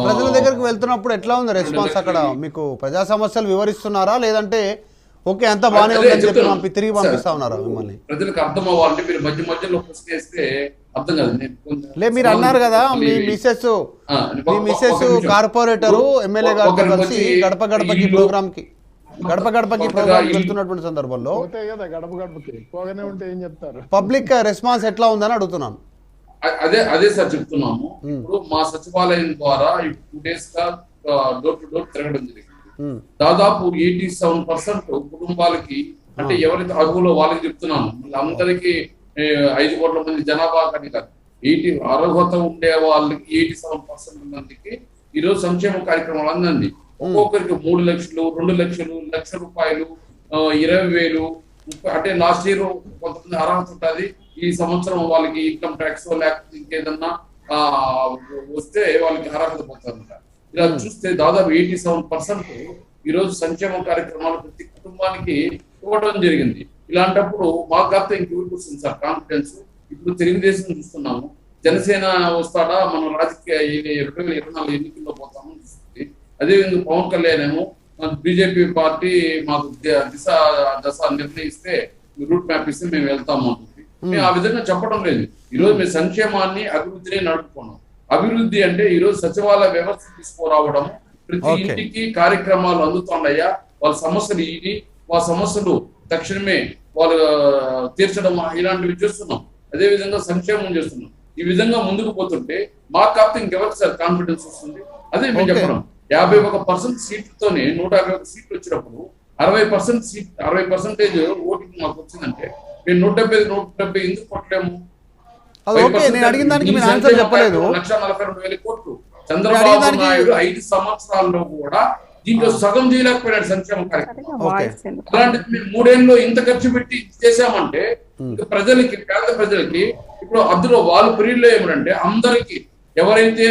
ప్రజల దగ్గరికి వెళ్తున్నప్పుడు ఎట్లా ఉంది రెస్పాన్స్? అక్కడ మీకు ప్రజా సమస్యలు వివరిస్తున్నారా, లేదంటే ఓకే అంతా బాగానే ఉందని చెప్పి తిరిగి పంపిస్తా ఉన్నారా మిమ్మల్ని? ప్రజలకు అర్థం అవ్వాలంటే మీరు మధ్యలో ప్రశ్న వేస్తే అర్థం కాదు. లే మీరు అన్నారు కదా మీ మిసెస్ కార్పొరేటరు ఎమ్మెల్యే గారితో కలిసి గడప గడపకి ప్రోగ్రామ్ కి వెళ్తున్నటువంటి సందర్భంలో పబ్లిక్ రెస్పాన్స్ ఎట్లా ఉందని అడుగుతున్నాను. అదే సార్ చెప్తున్నాము. ఇప్పుడు మా సచివాలయం ద్వారా 2 days గా డోర్ టు డోర్ తిరగడం జరిగింది. దాదాపు 87% కుటుంబాలకి, అంటే ఎవరైతే అర్హులో వాళ్ళకి చెప్తున్నాను, అందరికి 5 కోట్ల మంది జనాభా కానీ కాదు, అర్హత ఉండే వాళ్ళకి 87% మందికి ఈరోజు సంక్షేమ కార్యక్రమాలు అందండి. ఒక్కొక్కరికి 3 లక్షలు, 2 లక్షలు, ₹1,00,000, 20,000. అంటే లాస్ట్ ఇయర్ కొంతమంది అర్హత ఉంటుంది, ఈ సంవత్సరం వాళ్ళకి ఇన్కమ్ ట్యాక్స్ లేకపోతే ఇంకేదన్నా వస్తే వాళ్ళకి అర్హత పోతుందంట. ఇలా చూస్తే దాదాపు 87% ఈరోజు సంక్షేమ కార్యక్రమాలు ప్రతి కుటుంబానికి ఇవ్వడం జరిగింది. ఇలాంటప్పుడు మాకు కాస్త ఇంకెవరికి వస్తుంది సార్ కాన్ఫిడెన్స్? ఇప్పుడు తెలుగుదేశం చూస్తున్నాము, జనసేన వస్తాడా, మనం రాజకీయ 2024 ఎన్నికల్లో పోతామని చూస్తుంది. అదేవిధంగా పవన్ కళ్యాణ్ ఏమో బీజేపీ పార్టీ మాకు దశ నిర్ణయిస్తే రూట్ మ్యాప్ ఇస్తే మేము వెళ్తాము అంటుంది. మేము ఆ విధంగా చెప్పడం లేదు. ఈరోజు మేము సంక్షేమాన్ని అభివృద్ధిని నడుపుకున్నాం. అభివృద్ధి అంటే ఈరోజు సచివాలయ వ్యవస్థ తీసుకురావడం, ప్రతి ఇంటికి కార్యక్రమాలు అందుతున్నాయా, వాళ్ళ సమస్యలు ఇది, వాళ్ళ సమస్యలు తక్షణమే వాళ్ళు తీర్చడం, ఇలాంటివి చేస్తున్నాం. అదే విధంగా సంక్షేమం చేస్తున్నాం. ఈ విధంగా ముందుకు పోతుంటే మాకు కాకపోతే ఇంకెవరికి సార్ కాన్ఫిడెన్స్ వస్తుంది? అదే మేము చెప్పడం. 51% సీట్లతోనే 151 సీట్లు వచ్చినప్పుడు 60% ఓటింగ్ మాకు వచ్చిందంటే మేము 170 ఎందుకు కొట్టలేము? 1,42,000 కోట్లు చంద్రబాబు నాయుడు 5 సంవత్సరాల్లో కూడా దీంట్లో సగం చేయలేకపోయినాడు సంక్షేమ కార్యక్రమం. అలాంటిది మేము 3 ఏళ్ళలో ఇంత ఖర్చు పెట్టి చేసామంటే ప్రజలకి, పేద ప్రజలకి ఇప్పుడు అందులో వాళ్ళ పీరియడ్లో ఏమిటంటే అందరికి ఎవరైతే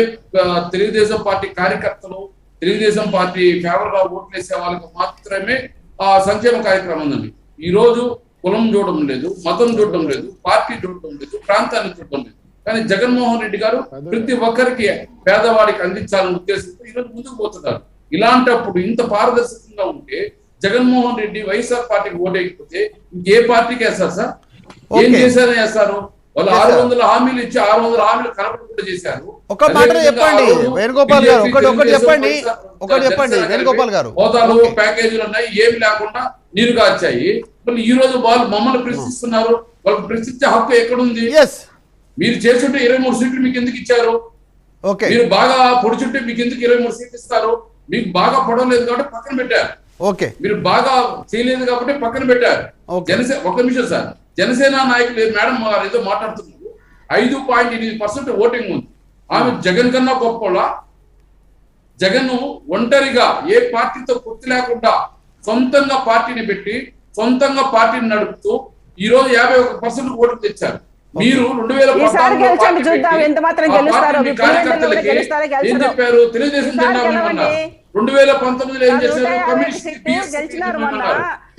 తెలుగుదేశం పార్టీ కార్యకర్తలు, తెలుగుదేశం పార్టీ ఫేవర్ గా ఓట్లు వేసే వాళ్ళకి మాత్రమే ఆ సంక్షేమ కార్యక్రమం ఉందండి. ఈ రోజు కులం చూడడం లేదు, మతం చూడడం లేదు, పార్టీ చూడడం లేదు, ప్రాంతాన్ని చూడడం లేదు. కానీ జగన్మోహన్ రెడ్డి గారు ప్రతి ఒక్కరికి పేదవాడికి అందించాలనే ఉద్దేశంతో ఈరోజు ముందుకు పోతున్నారు. ఇలాంటప్పుడు ఇంత పారదర్శకంగా ఉంటే జగన్మోహన్ రెడ్డి వైఎస్ఆర్ పార్టీకి ఓటేయకపోతే ఇంకే పార్టీకి వేస్తారు సార్? ఏం చేశారని వేస్తారు? వాళ్ళు 600 హామీలు ఇచ్చి 600 హామీలు కనపడకుండా చేశారు. ఒక మాట చెప్పండి వేణుగోపాల్ గారు, ఒకటి చెప్పండి వేణుగోపాల్ గారు. హోదాలు ప్యాకేజీలు ఉన్నాయి, ఏమి లేకుండా నీరు కాచాయి. మళ్ళీ ఈ రోజు వాళ్ళు మమ్మల్ని ప్రశ్నిస్తున్నారు. వాళ్ళకి ప్రశ్నించే హక్కు ఎక్కడుంది? మీరు చేస్తుంటే 23 సీట్లు మీకు ఎందుకు ఇచ్చారు? మీరు బాగా పొడుచుంటే మీకు ఎందుకు 23 సీట్లు ఇస్తారు? మీకు బాగా పొడవలేదు కాబట్టి పక్కన పెట్టారు. మీరు బాగా చేయలేదు కాబట్టి పక్కన పెట్టారు. జనసేన ఒక నిమిషం సార్, జనసేన నాయకులు మేడం ఏదో మాట్లాడుతున్నారు. 5.8% ఓటింగ్ ఉంది. ఆమె జగన్ కన్నా గొప్ప. జగన్ ఒంటరిగా ఏ పార్టీతో పొత్తు లేకుండా సొంతంగా పార్టీని పెట్టి సొంతంగా పార్టీని నడుపుతూ ఈ రోజు 51% ఓట్లు తెచ్చారు. మీరు 2014 కార్యకర్తలకి ఏం చెప్పారు? తెలుగుదేశం జెండా ఉన్నారు. 2019 ఏం చేశారు? కమ్యూనిస్ట్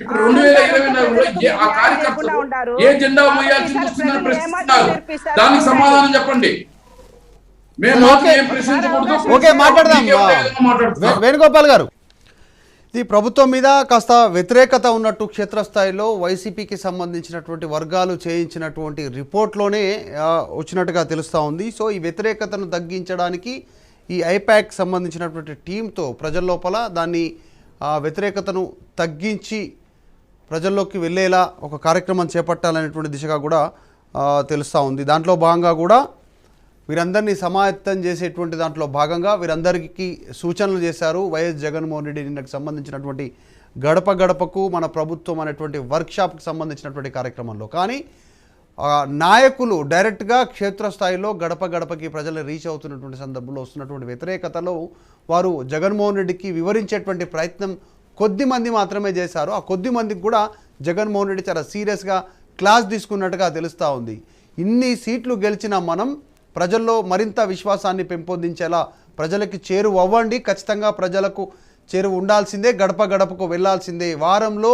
ఇప్పుడు 2024 ఆ కార్యకర్తలు ఏ జెండా మోయాల్సి వస్తుందని ప్రశ్నిస్తున్నారు. దానికి సమాధానం చెప్పండి. మేము ఏం ప్రశ్నించకూడదు. మాట్లాడదాం వేణుగోపాల్ గారు. ఇది ప్రభుత్వం మీద కాస్త వ్యతిరేకత ఉన్నట్టు క్షేత్రస్థాయిలో వైసీపీకి సంబంధించినటువంటి వర్గాలు చేయించినటువంటి రిపోర్ట్లోనే వచ్చినట్టుగా తెలుస్తూ ఉంది. సో ఈ వ్యతిరేకతను తగ్గించడానికి ఈ ఐపాక్ సంబంధించినటువంటి టీంతో ప్రజల లోపల దాన్ని వ్యతిరేకతను తగ్గించి ప్రజల్లోకి వెళ్ళేలా ఒక కార్యక్రమం చేపట్టాలనేటువంటి దిశగా కూడా తెలుస్తూ ఉంది. దాంట్లో భాగంగా కూడా వీరందరినీ సమాయత్తం చేసేటువంటి దాంట్లో భాగంగా వీరందరికీ సూచనలు చేశారు వైఎస్ జగన్మోహన్ రెడ్డి. నిన్నకు సంబంధించినటువంటి గడప గడపకు మన ప్రభుత్వం అనేటువంటి వర్క్షాప్కి సంబంధించినటువంటి కార్యక్రమంలో కానీ నాయకులు డైరెక్ట్గా క్షేత్రస్థాయిలో గడప గడపకి ప్రజలు రీచ్ అవుతున్నటువంటి సందర్భంలో వస్తున్నటువంటి వ్యతిరేకతలో వారు జగన్మోహన్ రెడ్డికి వివరించేటువంటి ప్రయత్నం కొద్ది మంది మాత్రమే చేశారు. ఆ కొద్ది మందికి కూడా జగన్మోహన్ రెడ్డి చాలా సీరియస్గా క్లాస్ తీసుకున్నట్టుగా తెలుస్తూ ఉంది. ఇన్ని సీట్లు గెలిచిన మనం ప్రజల్లో మరింత విశ్వాసాన్ని పెంపొందించేలా ప్రజలకి చేరువ అవ్వండి, ఖచ్చితంగా ప్రజలకు చేరువ ఉండాల్సిందే, గడప గడపకు వెళ్లాల్సిందే. వారంలో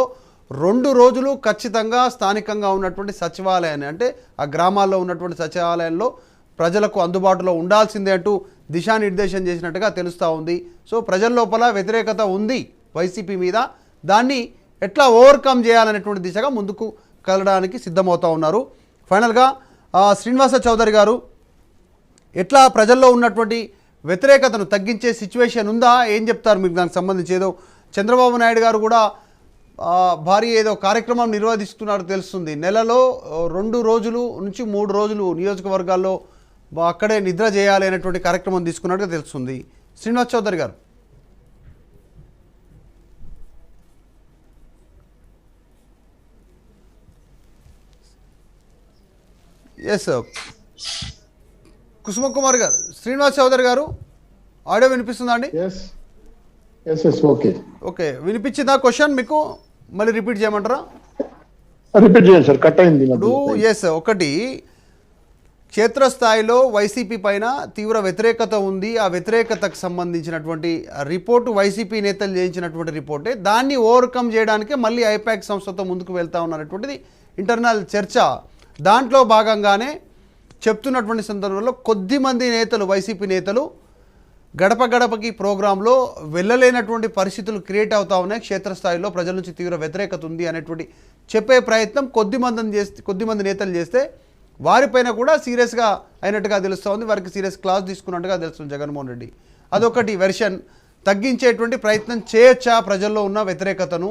2 రోజులు ఖచ్చితంగా స్థానికంగా ఉన్నటువంటి సచివాలయాన్ని అంటే ఆ గ్రామాల్లో ఉన్నటువంటి సచివాలయంలో ప్రజలకు అందుబాటులో ఉండాల్సిందే అంటూ దిశానిర్దేశం చేసినట్టుగా తెలుస్తూ ఉంది. సో ప్రజల లోపల వ్యతిరేకత ఉంది వైసీపీ మీద, దాన్ని ఎట్లా ఓవర్కమ్ చేయాలనేటువంటి దిశగా ముందుకు కదలడానికి సిద్ధమవుతూ ఉన్నారు. ఫైనల్గా శ్రీనివాస చౌదరి గారు, ఎట్లా ప్రజల్లో ఉన్నటువంటి వ్యతిరేకతను తగ్గించే సిచ్యువేషన్ ఉందా? ఏం చెప్తారు మీకు దానికి సంబంధించి? ఏదో చంద్రబాబు నాయుడు గారు కూడా భారీ ఏదో కార్యక్రమం నిర్వహిస్తున్నారు తెలుస్తుంది. నెలలో 2 రోజులు నుంచి 3 రోజులు నియోజకవర్గాల్లో అక్కడే నిద్ర చేయాలి అనేటువంటి కార్యక్రమం తీసుకున్నట్టుగా తెలుస్తుంది. శ్రీనివాస్ చౌదరి గారు. ఎస్ కుసుమ కుమార్ గారు, శ్రీనివాస్ చౌదరి గారు ఆడియో వినిపిస్తుందా అండి? ఓకే వినిపించిందా? క్వశ్చన్ మీకు మళ్ళీ రిపీట్ చేయమంటారా? రిపీట్ చేయండి సార్, కట్ అయింది. ఎస్, ఒకటి క్షేత్రస్థాయిలో వైసీపీ పైన తీవ్ర వ్యతిరేకత ఉంది. ఆ వ్యతిరేకతకు సంబంధించినటువంటి రిపోర్టు వైసీపీ నేతలు చేయించినటువంటి రిపోర్టే. దాన్ని ఓవర్కమ్ చేయడానికే మళ్ళీ ఐపాక్ సంస్థతో ముందుకు వెళ్తా ఉన్నటువంటిది ఇంటర్నల్ చర్చ. దాంట్లో భాగంగానే చెప్తున్నటువంటి సందర్భంలో కొద్దిమంది నేతలు, వైసీపీ నేతలు గడప గడపకి ప్రోగ్రాంలో వెళ్ళలేనటువంటి పరిస్థితులు క్రియేట్ అవుతా ఉన్నాయి. క్షేత్రస్థాయిలో ప్రజల నుంచి తీవ్ర వ్యతిరేకత ఉంది అనేటువంటి చెప్పే ప్రయత్నం కొద్దిమంది నేతలు చేస్తే వారిపైన కూడా సీరియస్గా అయినట్టుగా తెలుస్తూ ఉంది. వారికి సీరియస్ క్లాస్ తీసుకున్నట్టుగా తెలుస్తుంది జగన్మోహన్ రెడ్డి. అదొకటి వెర్షన్. తగ్గించేటువంటి ప్రయత్నం చేయొచ్చా ప్రజల్లో ఉన్న వ్యతిరేకతను?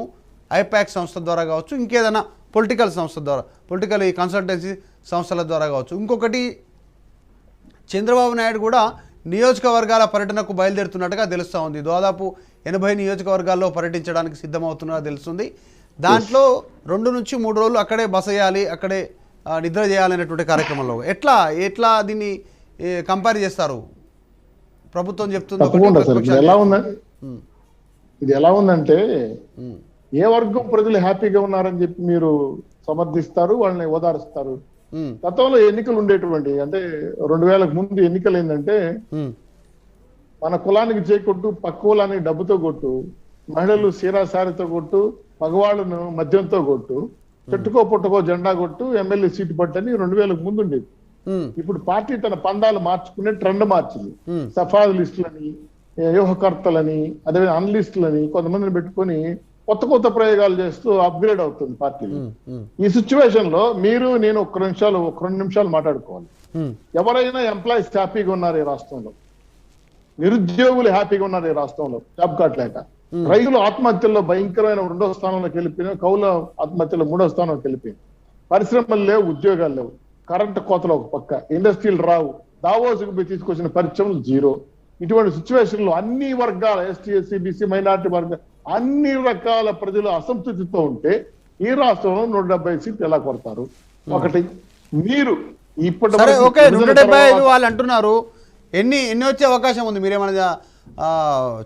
ఐపాక్ సంస్థ ద్వారా కావచ్చు, ఇంకేదైనా పొలిటికల్ సంస్థ ద్వారా, పొలిటికల్ ఈ కన్సల్టెన్సీ సంస్థల ద్వారా కావచ్చు. ఇంకొకటి, చంద్రబాబు నాయుడు కూడా నియోజకవర్గాల పర్యటనకు బయలుదేరుతున్నట్టుగా తెలుస్తూ ఉంది. దాదాపు 80 నియోజకవర్గాల్లో పర్యటించడానికి సిద్ధమవుతున్నగా తెలుస్తుంది. దాంట్లో 2 నుంచి 3 రోజులు అక్కడే బస చేయాలి, అక్కడే నిద్ర చేయాలనేటువంటి కార్యక్రమంలో ఎట్లా దీన్ని కంపేర్ చేస్తారు? ప్రభుత్వం చెప్తుంది ఇది ఎలా ఉందంటే ఏ వర్గం ప్రజలు హ్యాపీగా ఉన్నారని చెప్పి మీరు సమర్థిస్తారు, వాళ్ళని ఓదారుస్తారు. గతంలో ఎన్నికలు ఉండేటువంటి, అంటే 2000కు ముందు ఎన్నికలు ఏంటంటే మన కులానికి చేయకొట్టు, పక్క కులానికి డబ్బుతో కొట్టు, మహిళలు సీరాసారితో కొట్టు, మగవాళ్ళను మద్యంతో కొట్టు, చెట్టుకో పుట్టుకో జెండా కొట్టు, ఎమ్మెల్యే సీటు పట్టని 2000కు ముందు ఉండేది. ఇప్పుడు పార్టీ తన పందాలు మార్చుకునే ట్రెండ్ మార్చింది. సఫాదు లిస్టులని, వ్యూహకర్తలని, అదేవిధంగా అనలిస్టులని కొంతమందిని పెట్టుకొని కొత్త కొత్త ప్రయోగాలు చేస్తూ అప్గ్రేడ్ అవుతుంది పార్టీ. ఈ సిచ్యువేషన్ లో మీరు నేను ఒక 2 నిమిషాలు మాట్లాడుకోవాలి. ఎవరైనా ఎంప్లాయీస్ హ్యాపీగా ఉన్నారు ఈ రాష్ట్రంలో, నిరుద్యోగులు హ్యాపీగా ఉన్నారు ఈ రాష్ట్రంలో జాబ్ కార్డ్ లేక, రైతులు ఆత్మహత్యల్లో భయంకరమైన 2వ స్థానంలోకి వెళ్ళిపోయినాయి, కౌల ఆత్మహత్యలో 3వ స్థానంలోకి వెళ్ళిపోయింది, పరిశ్రమలు లేవు, ఉద్యోగాలు లేవు, కరెంటు కోతలు ఒక పక్క, ఇండస్ట్రీలు రావు, దావోసుకు పోయి తీసుకొచ్చిన పరిశ్రమలు జీరో. ఇటువంటి సిచ్యువేషన్ లో అన్ని వర్గాల ఎస్టీ ఎస్సీ బీసీ మైనార్టీ వర్గాల అన్ని రకాల ప్రజలు అసంతృప్తితో ఉంటే ఈ రాష్ట్రంలో 170 సీట్లు ఎలా కొడతారు? ఒకటి మీరు ఇప్పటి సరే ఓకే 175 వాళ్ళు అంటున్నారు, ఎన్ని వచ్చే అవకాశం ఉంది? మీరేమన్నా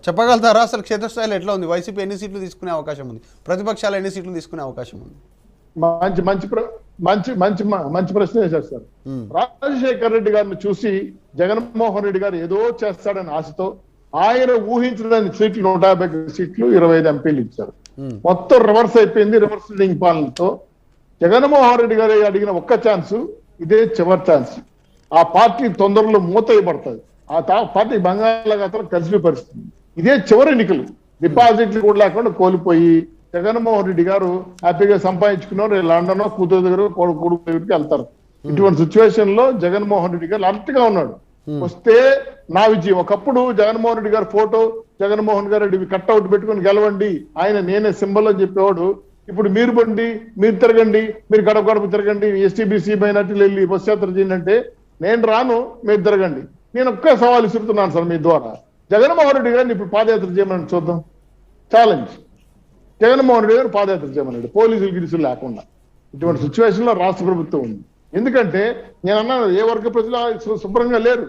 చెప్పగలుగుతారా? అసలు క్షేత్రస్థాయిలో ఎట్లా ఉంది? వైసీపీ ఎన్ని సీట్లు తీసుకునే అవకాశం ఉంది? ప్రతిపక్షాలు ఎన్ని సీట్లు తీసుకునే అవకాశం ఉంది? మంచి ప్రశ్న వేశారు సార్. రాజశేఖర్ రెడ్డి గారిని చూసి జగన్మోహన్ రెడ్డి గారు ఏదో చేస్తాడని ఆశతో ఆయన ఊహించిన సీట్లు 150 సీట్లు 25 ఎంపీలు ఇచ్చారు. మొత్తం రివర్స్ అయిపోయింది. రివర్స్ లీడింగ్ పాలనతో జగన్మోహన్ రెడ్డి గారు అడిగిన ఒక్క ఛాన్స్, ఇదే చివరి ఛాన్స్. ఆ పార్టీ తొందరలో మూతయ్యబడుతుంది, ఆ పార్టీ బంగాళాఖాతంలో కలిసిపోయి ఇదే చివరి ఎన్నికలు. డిపాజిట్లు కూడా లేకుండా కోల్పోయి జగన్మోహన్ రెడ్డి గారు హ్యాపీగా సంపాదించుకున్నారు, లండన్ కూతురు దగ్గర కొడుకు దగ్గరికి వెళ్తారు. ఇటువంటి సిచ్యువేషన్ లో జగన్మోహన్ రెడ్డి గారు అలర్ట్ గా ఉన్నాడు. వస్తే నా విజయం. ఒకప్పుడు జగన్మోహన్ రెడ్డి గారు ఫోటో, జగన్మోహన్ రెడ్డి కట్అవుట్ పెట్టుకుని గెలవండి, ఆయన నేనే సింబల్ అని చెప్పేవాడు. ఇప్పుడు మీరు బండి, మీరు తిరగండి, మీరు గడప గడప తిరగండి, ఎస్టీబీసీ మైనార్టీలు వెళ్ళి బస్ యాత్ర చేయండి అంటే నేను రాను, మీరు తిరగండి. నేను ఒక్క సవాల్ ఇస్తున్నాను సార్ మీ ద్వారా, జగన్మోహన్ రెడ్డి గారిని ఇప్పుడు పాదయాత్ర చేయమని చూద్దాం. ఛాలెంజ్. జగన్మోహన్ రెడ్డి గారు పాదయాత్ర చేయమన్నాడు, పోలీసులు గిరిసులు లేకుండా. ఇటువంటి సిచ్యువేషన్ లో రాష్ట్ర ప్రభుత్వం ఉంది. ఎందుకంటే నేను అన్నాను, ఏ వర్గ ప్రజలు శుభ్రంగా లేరు.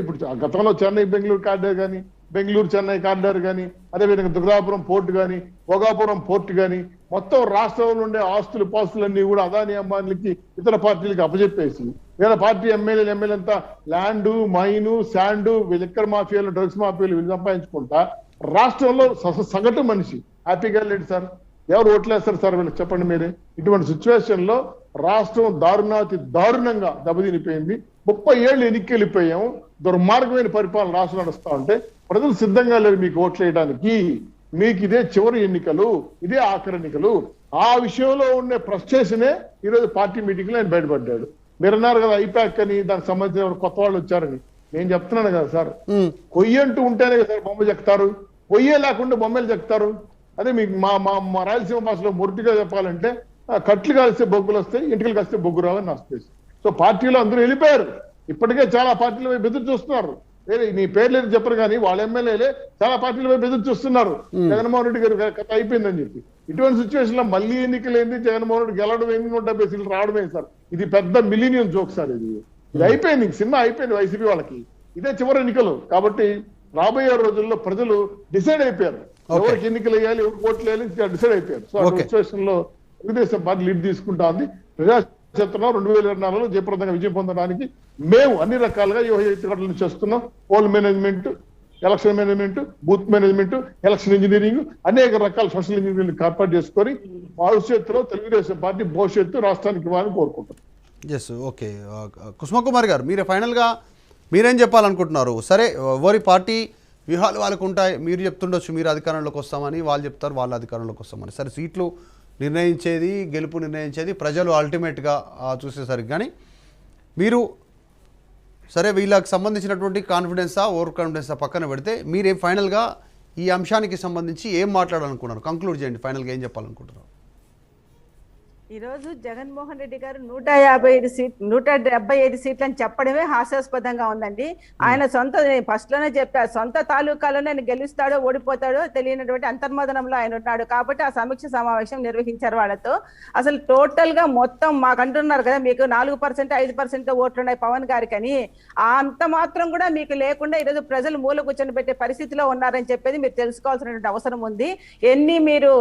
ఇప్పుడు గతంలో చెన్నై బెంగళూరు కారిడార్ కానీ, బెంగళూరు చెన్నై కారిడార్ కానీ, అదేవిధంగా దుర్గాపురం పోర్టు కానీ, భోగాపురం పోర్టు కానీ, మొత్తం రాష్ట్రంలో ఉండే ఆస్తులు పాస్తులన్నీ కూడా అదాని అంబానీలకి ఇతర పార్టీలకి అప్పచెప్పేసి వీళ్ళ పార్టీ ఎమ్మెల్యేలు అంతా ల్యాండు, మైను, శాండు, లిక్కర్ మాఫియాలు, డ్రగ్స్ మాఫియాలు వీళ్ళు సంపాదించుకుంటా రాష్ట్రంలో సగటు మనిషి హ్యాపీగా లేడు సార్. ఎవరు ఓట్లేస్తారు సార్ వీళ్ళకి చెప్పండి మీరే? ఇటువంటి సిచ్యువేషన్ లో రాష్ట్రం దారుణంగా దెబ్బతినిపోయింది. 30 ఏళ్ళు ఎన్నికెళ్ళిపోయాము, దుర్మార్గమైన పరిపాలన రాష్ట్రం నడుస్తా ఉంటే ప్రజలు సిద్ధంగా లేరు మీకు ఓట్లు వేయడానికి. మీకు ఇదే చివరి ఎన్నికలు, ఇదే ఆఖరి ఎన్నికలు. ఆ విషయంలో ఉండే ఫ్రస్ట్రేషనే ఈరోజు పార్టీ మీటింగ్ లో ఆయన బయటపడ్డాడు. మీరు అన్నారు కదా ఐపాక్ అని, దానికి సంబంధించిన కొత్త వాళ్ళు వచ్చారని. నేను చెప్తున్నాను కదా సార్, కొయ్యంటూ ఉంటేనే కదా సార్ బొమ్మ చెక్తారు, కొయ్యే లేకుండా బొమ్మలు చెక్తారు. అదే మీకు మా రాయలసీమ భాషలో మొరటిగా చెప్పాలంటే కట్లు కాలిస్తే బొగ్గులు వస్తాయి, ఇంటికి కలిస్తే బొగ్గు రావని నా స్పేస్. సో పార్టీలో అందరూ వెళ్ళిపోయారు. ఇప్పటికే చాలా పార్టీలు ఎదురు చూస్తున్నారు. నీ పేర్లు చెప్పరు కానీ వాళ్ళ ఎమ్మెల్యేలే చాలా పార్టీల వైపు ఎదురు చూస్తున్నారు జగన్మోహన్ రెడ్డి గారు కథ అయిపోయిందని చెప్పి. ఇటువంటి సిచ్యువేషన్ లో మళ్ళీ ఎన్నికలు ఏంది, జగన్మోహన్ రెడ్డి గెలవడం ఏంది, 170 సీట్లు రావడమే సార్. ఇది పెద్ద మిలీనియం జోక్ సార్. ఇది అయిపోయింది, సినిమా అయిపోయింది వైసీపీ వాళ్ళకి. ఇదే చివరి ఎన్నికలు కాబట్టి రాబోయే రోజుల్లో ప్రజలు డిసైడ్ అయిపోయారు ఎవరికి ఎన్నికలు వేయాలి, ఎవరికి ఓట్లు వేయాలి, డిసైడ్ అయిపోయారు. సో ఆ సిచ్యువేషన్ లో తెలుగుదేశం పార్టీ లీడ్ తీసుకుంటా ఉంది. ప్రజాక్షేత్రంలో 2024లో జయప్రదంగా విజయం పొందడానికి మేము అన్ని రకాలుగా ఎత్తుగడలను చేస్తున్నాం. Poll management, election management, booth management, election engineering, అనేక రకాల సోషల్ ఇంజనీరింగ్ ఏర్పాటు చేసుకొని భవిష్యత్తులో తెలుగుదేశం పార్టీ భవిష్యత్తు రాష్ట్రానికి ఇవ్వాలని కోరుకుంటాం. Yes, okay. కుసుమకుమార్ గారు, మీరే ఫైనల్గా మీరేం చెప్పాలనుకుంటున్నారు? సరే, ఎవరి పార్టీ వ్యూహాలు వాళ్ళకు ఉంటాయి. మీరు చెప్తుండొచ్చు మీరు అధికారంలోకి వస్తామని, వాళ్ళు చెప్తారు వాళ్ళ అధికారంలోకి వస్తామని. సరే, సీట్లు నిర్ణయించేది, గెలుపు నిర్ణయించేది ప్రజలు అల్టిమేట్గా చూసేసరికి. కానీ మీరు సరే వీళ్ళకి సంబంధించినటువంటి కాన్ఫిడెన్సా ఓవర్ కాన్ఫిడెన్సా పక్కన పెడితే మీరు ఫైనల్గా ఈ అంశానికి సంబంధించి ఏం మాట్లాడాలనుకున్నారు? కంక్లూడ్ చేయండి. ఫైనల్గా ఏం చెప్పాలనుకుంటున్నారు? ఈరోజు జగన్మోహన్ రెడ్డి గారు 175 సీట్లని చెప్పడమే హాస్యాస్పదంగా ఉందండి. ఆయన ఫస్ట్ లోనే చెప్పారు, సొంత తాలూకాలోనే ఆయన గెలుస్తాడో ఓడిపోతాడో తెలియనటువంటి అంతర్మదనంలో ఆయన ఉన్నాడు. కాబట్టి ఆ సమీక్ష సమావేశం నిర్వహించారు వాళ్ళతో. అసలు టోటల్ గా మొత్తం మాకు అంటున్నారు కదా, మీకు 4% 5% ఓట్లు ఉన్నాయి పవన్ గారికి అని. అంత మాత్రం కూడా మీకు లేకుండా ఈరోజు ప్రజలు మూల కూర్చొని పెట్టే పరిస్థితిలో ఉన్నారని చెప్పేది మీరు తెలుసుకోవాల్సినటువంటి అవసరం ఉంది. ఎన్ని మీరు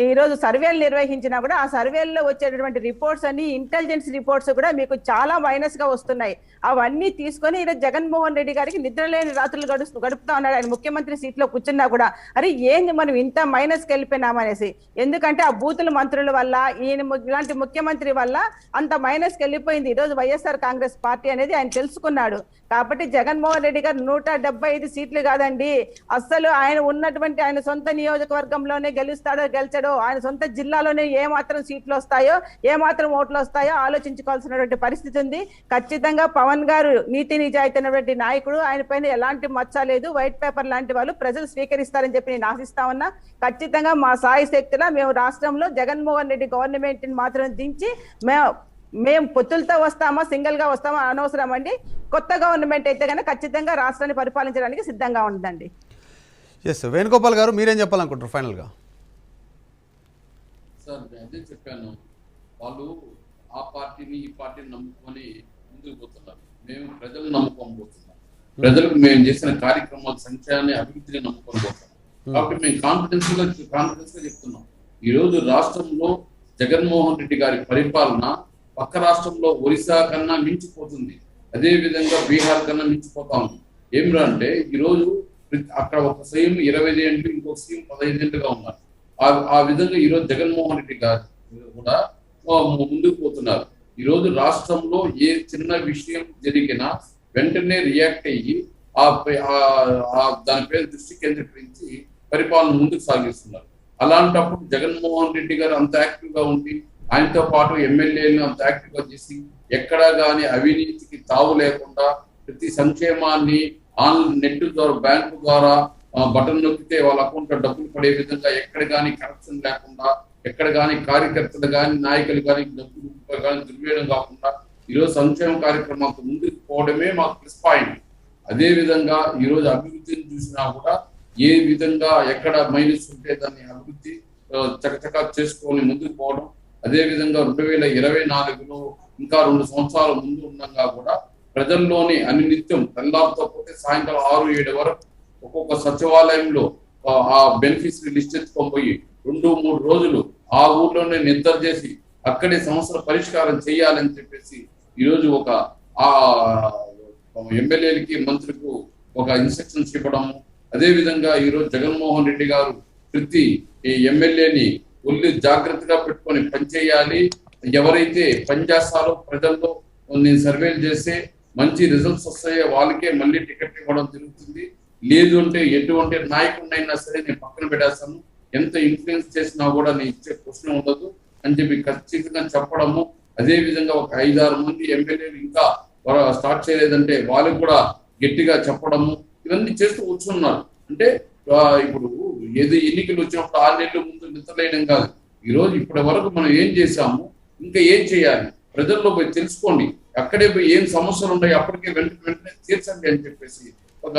ఈరోజు సర్వేలు నిర్వహించినా కూడా ఆ సర్వేల్లో వచ్చేటటువంటి రిపోర్ట్స్ అన్ని ఇంటెలిజెన్స్ రిపోర్ట్స్ కూడా మీకు చాలా మైనస్ గా వస్తున్నాయి. అవన్నీ తీసుకొని ఈరోజు జగన్మోహన్ రెడ్డి గారికి నిద్రలేని రాత్రులు గడుపుతా ఉన్నాడు. ఆయన ముఖ్యమంత్రి సీట్ లో కూర్చున్నా కూడా అరే ఏంది మనం ఇంత మైనస్ కి వెళ్ళిపోయినామనేసి. ఎందుకంటే ఆ బూతుల మంత్రుల వల్ల ఈయన ఇలాంటి ముఖ్యమంత్రి వల్ల అంత మైనస్ కి వెళ్ళిపోయింది ఈరోజు వైఎస్ఆర్ కాంగ్రెస్ పార్టీ అనేది ఆయన తెలుసుకున్నాడు. కాబట్టి జగన్మోహన్ రెడ్డి గారు 175 సీట్లు కాదండి, అస్సలు ఆయన ఉన్నటువంటి ఆయన సొంత నియోజకవర్గంలోనే గెలిచాడో ఆయన సొంత జిల్లాలోనే ఏమాత్రం సీట్లు వస్తాయో ఏమాత్రం ఓట్లు వస్తాయో ఆలోచించుకోవాల్సినటువంటి పరిస్థితి ఉంది. ఖచ్చితంగా పవన్ గారు నీతి నిజాయితీ అయినటువంటి నాయకుడు, ఆయన పైన ఎలాంటి మచ్చ లేదు, వైట్ పేపర్ లాంటి వాళ్ళు ప్రజలు స్వీకరిస్తారని చెప్పి నేను ఆశిస్తా ఉన్నా. ఖచ్చితంగా మా సాయి శక్తిలా మేము రాష్ట్రంలో జగన్మోహన్ రెడ్డి గవర్నమెంట్ మాత్రం దించి మేము పొత్తులతో వస్తామా సింగిల్ గా వస్తామా అనవసరం అండి. కొత్త గవర్నమెంట్ అయితే కనుక ఖచ్చితంగా రాష్ట్రాన్ని పరిపాలించడానికి సిద్ధంగా ఉందండి. ఎస్ వేణుగోపాల్ గారు మీరేం చెప్పాలనుకుంటారు ఫైనల్గా? సార్ అదే చెప్పాను, వాళ్ళు ఆ పార్టీని ఈ పార్టీని నమ్ముకొని ముందుకు పోతున్నారు. మేము ప్రజలు నమ్ముకొని పోతున్నాం. ప్రజలకు మేము చేసిన కార్యక్రమాలు సంక్షేమాన్ని అభివృద్ధిని నమ్ముకొని పోతున్నాం. కాబట్టి మేము కాన్ఫిడెన్స్ గా చెప్తున్నాం. ఈ రోజు రాష్ట్రంలో జగన్మోహన్ రెడ్డి గారి పరిపాలన పక్క రాష్ట్రంలో ఒరిస్సా కన్నా మించిపోతుంది, అదే విధంగా బీహార్ కన్నా మించిపోతా ఉంది. ఏమిరా అంటే ఈ రోజు అక్కడ ఒక సీఎం 25 ఏళ్ళు, ఇంకొక సీఎం 15 ఏళ్ళుగా ఉన్నారు. ఆ విధంగా ఈరోజు జగన్మోహన్ రెడ్డి గారు కూడా ముందుకు పోతున్నారు. ఈ రోజు రాష్ట్రంలో ఏ చిన్న విషయం జరిగినా వెంటనే రియాక్ట్ అయ్యి దాని పేరు దృష్టి కేంద్రీకరించి పరిపాలన ముందుకు సాగిస్తున్నారు. అలాంటప్పుడు జగన్మోహన్ రెడ్డి గారు అంత యాక్టివ్ గా ఉండి ఆయనతో పాటు ఎమ్మెల్యేలను అంత యాక్టివ్ గా చేసి ఎక్కడా గాని అవినీతికి తావు లేకుండా ప్రతి సంక్షేమాన్ని నెట్ ద్వారా బ్యాంకు ద్వారా బటన్ నొక్కితే వాళ్ళ అకౌంట్ లో డబ్బులు పడే విధంగా ఎక్కడ కానీ కరప్షన్ లేకుండా, ఎక్కడ కానీ కార్యకర్తలు కానీ నాయకులు కానీ డబ్బులు కానీ దుర్వేయడం కాకుండా ఈరోజు సంక్షేమ కార్యక్రమాలతో ముందుకు పోవడమే మాకు ప్లస్ పాయింట్. అదే విధంగా ఈరోజు అభివృద్ధిని చూసినా కూడా ఏ విధంగా ఎక్కడ మైనస్ ఉంటే దాన్ని అభివృద్ధి చకచకా చేసుకొని ముందుకు పోవడం. అదే విధంగా 2024లో ఇంకా 2 సంవత్సరాల ముందు ఉండగా కూడా ప్రజల్లోని నిత్యం తెల్లారితో పోతే సాయంత్రం 6-7 వరకు ఒక్కొక్క సచివాలయంలో ఆ బెనిఫిషరీ లిస్ట్ ఎత్తుకొని పోయి 2-3 రోజులు ఆ ఊర్లోనే నిద్ర చేసి అక్కడే సమస్యల పరిష్కారం చేయాలని చెప్పేసి ఈరోజు ఒక ఆ ఎమ్మెల్యేలకి మంత్రులకు ఒక ఇన్స్ట్రక్షన్స్ ఇవ్వడము. అదే విధంగా ఈరోజు జగన్మోహన్ రెడ్డి గారు ప్రతి ఎమ్మెల్యేని ఒళ్ళు జాగ్రత్తగా పెట్టుకొని పనిచేయాలి, ఎవరైతే పనిచేస్తారో ప్రజల్లో నేను సర్వేలు చేస్తే మంచి రిజల్ట్స్ వస్తాయో వాళ్ళకే మళ్ళీ టికెట్ ఇవ్వడం జరుగుతుంది. లేదు అంటే ఎటువంటి నాయకుడినైనా సరే నేను పక్కన పెట్టేస్తాను, ఎంత ఇన్ఫ్లుయెన్స్ చేసినా కూడా నేను ఇచ్చే క్వశ్చన్ ఉండదు అని చెప్పి ఖచ్చితంగా చెప్పడము. అదే విధంగా ఒక 5-6 మంది ఎమ్మెల్యేలు ఇంకా స్టార్ట్ చేయలేదంటే వాళ్ళకి కూడా గట్టిగా చెప్పడము, ఇవన్నీ చేస్తూ కూర్చున్నారు. అంటే ఇప్పుడు ఏదో ఎన్నికలు వచ్చినప్పుడు 6 నెలల ముందు నిద్రలేయడం కాదు. ఈ రోజు ఇప్పటి వరకు మనం ఏం చేశాము, ఇంకా ఏం చేయాలి, ప్రజల్లో పోయి తెలుసుకోండి, అక్కడే పోయి ఏం సమస్యలు ఉన్నాయి అప్పటికే వెంటనే తీర్చండి అని చెప్పేసి ఒక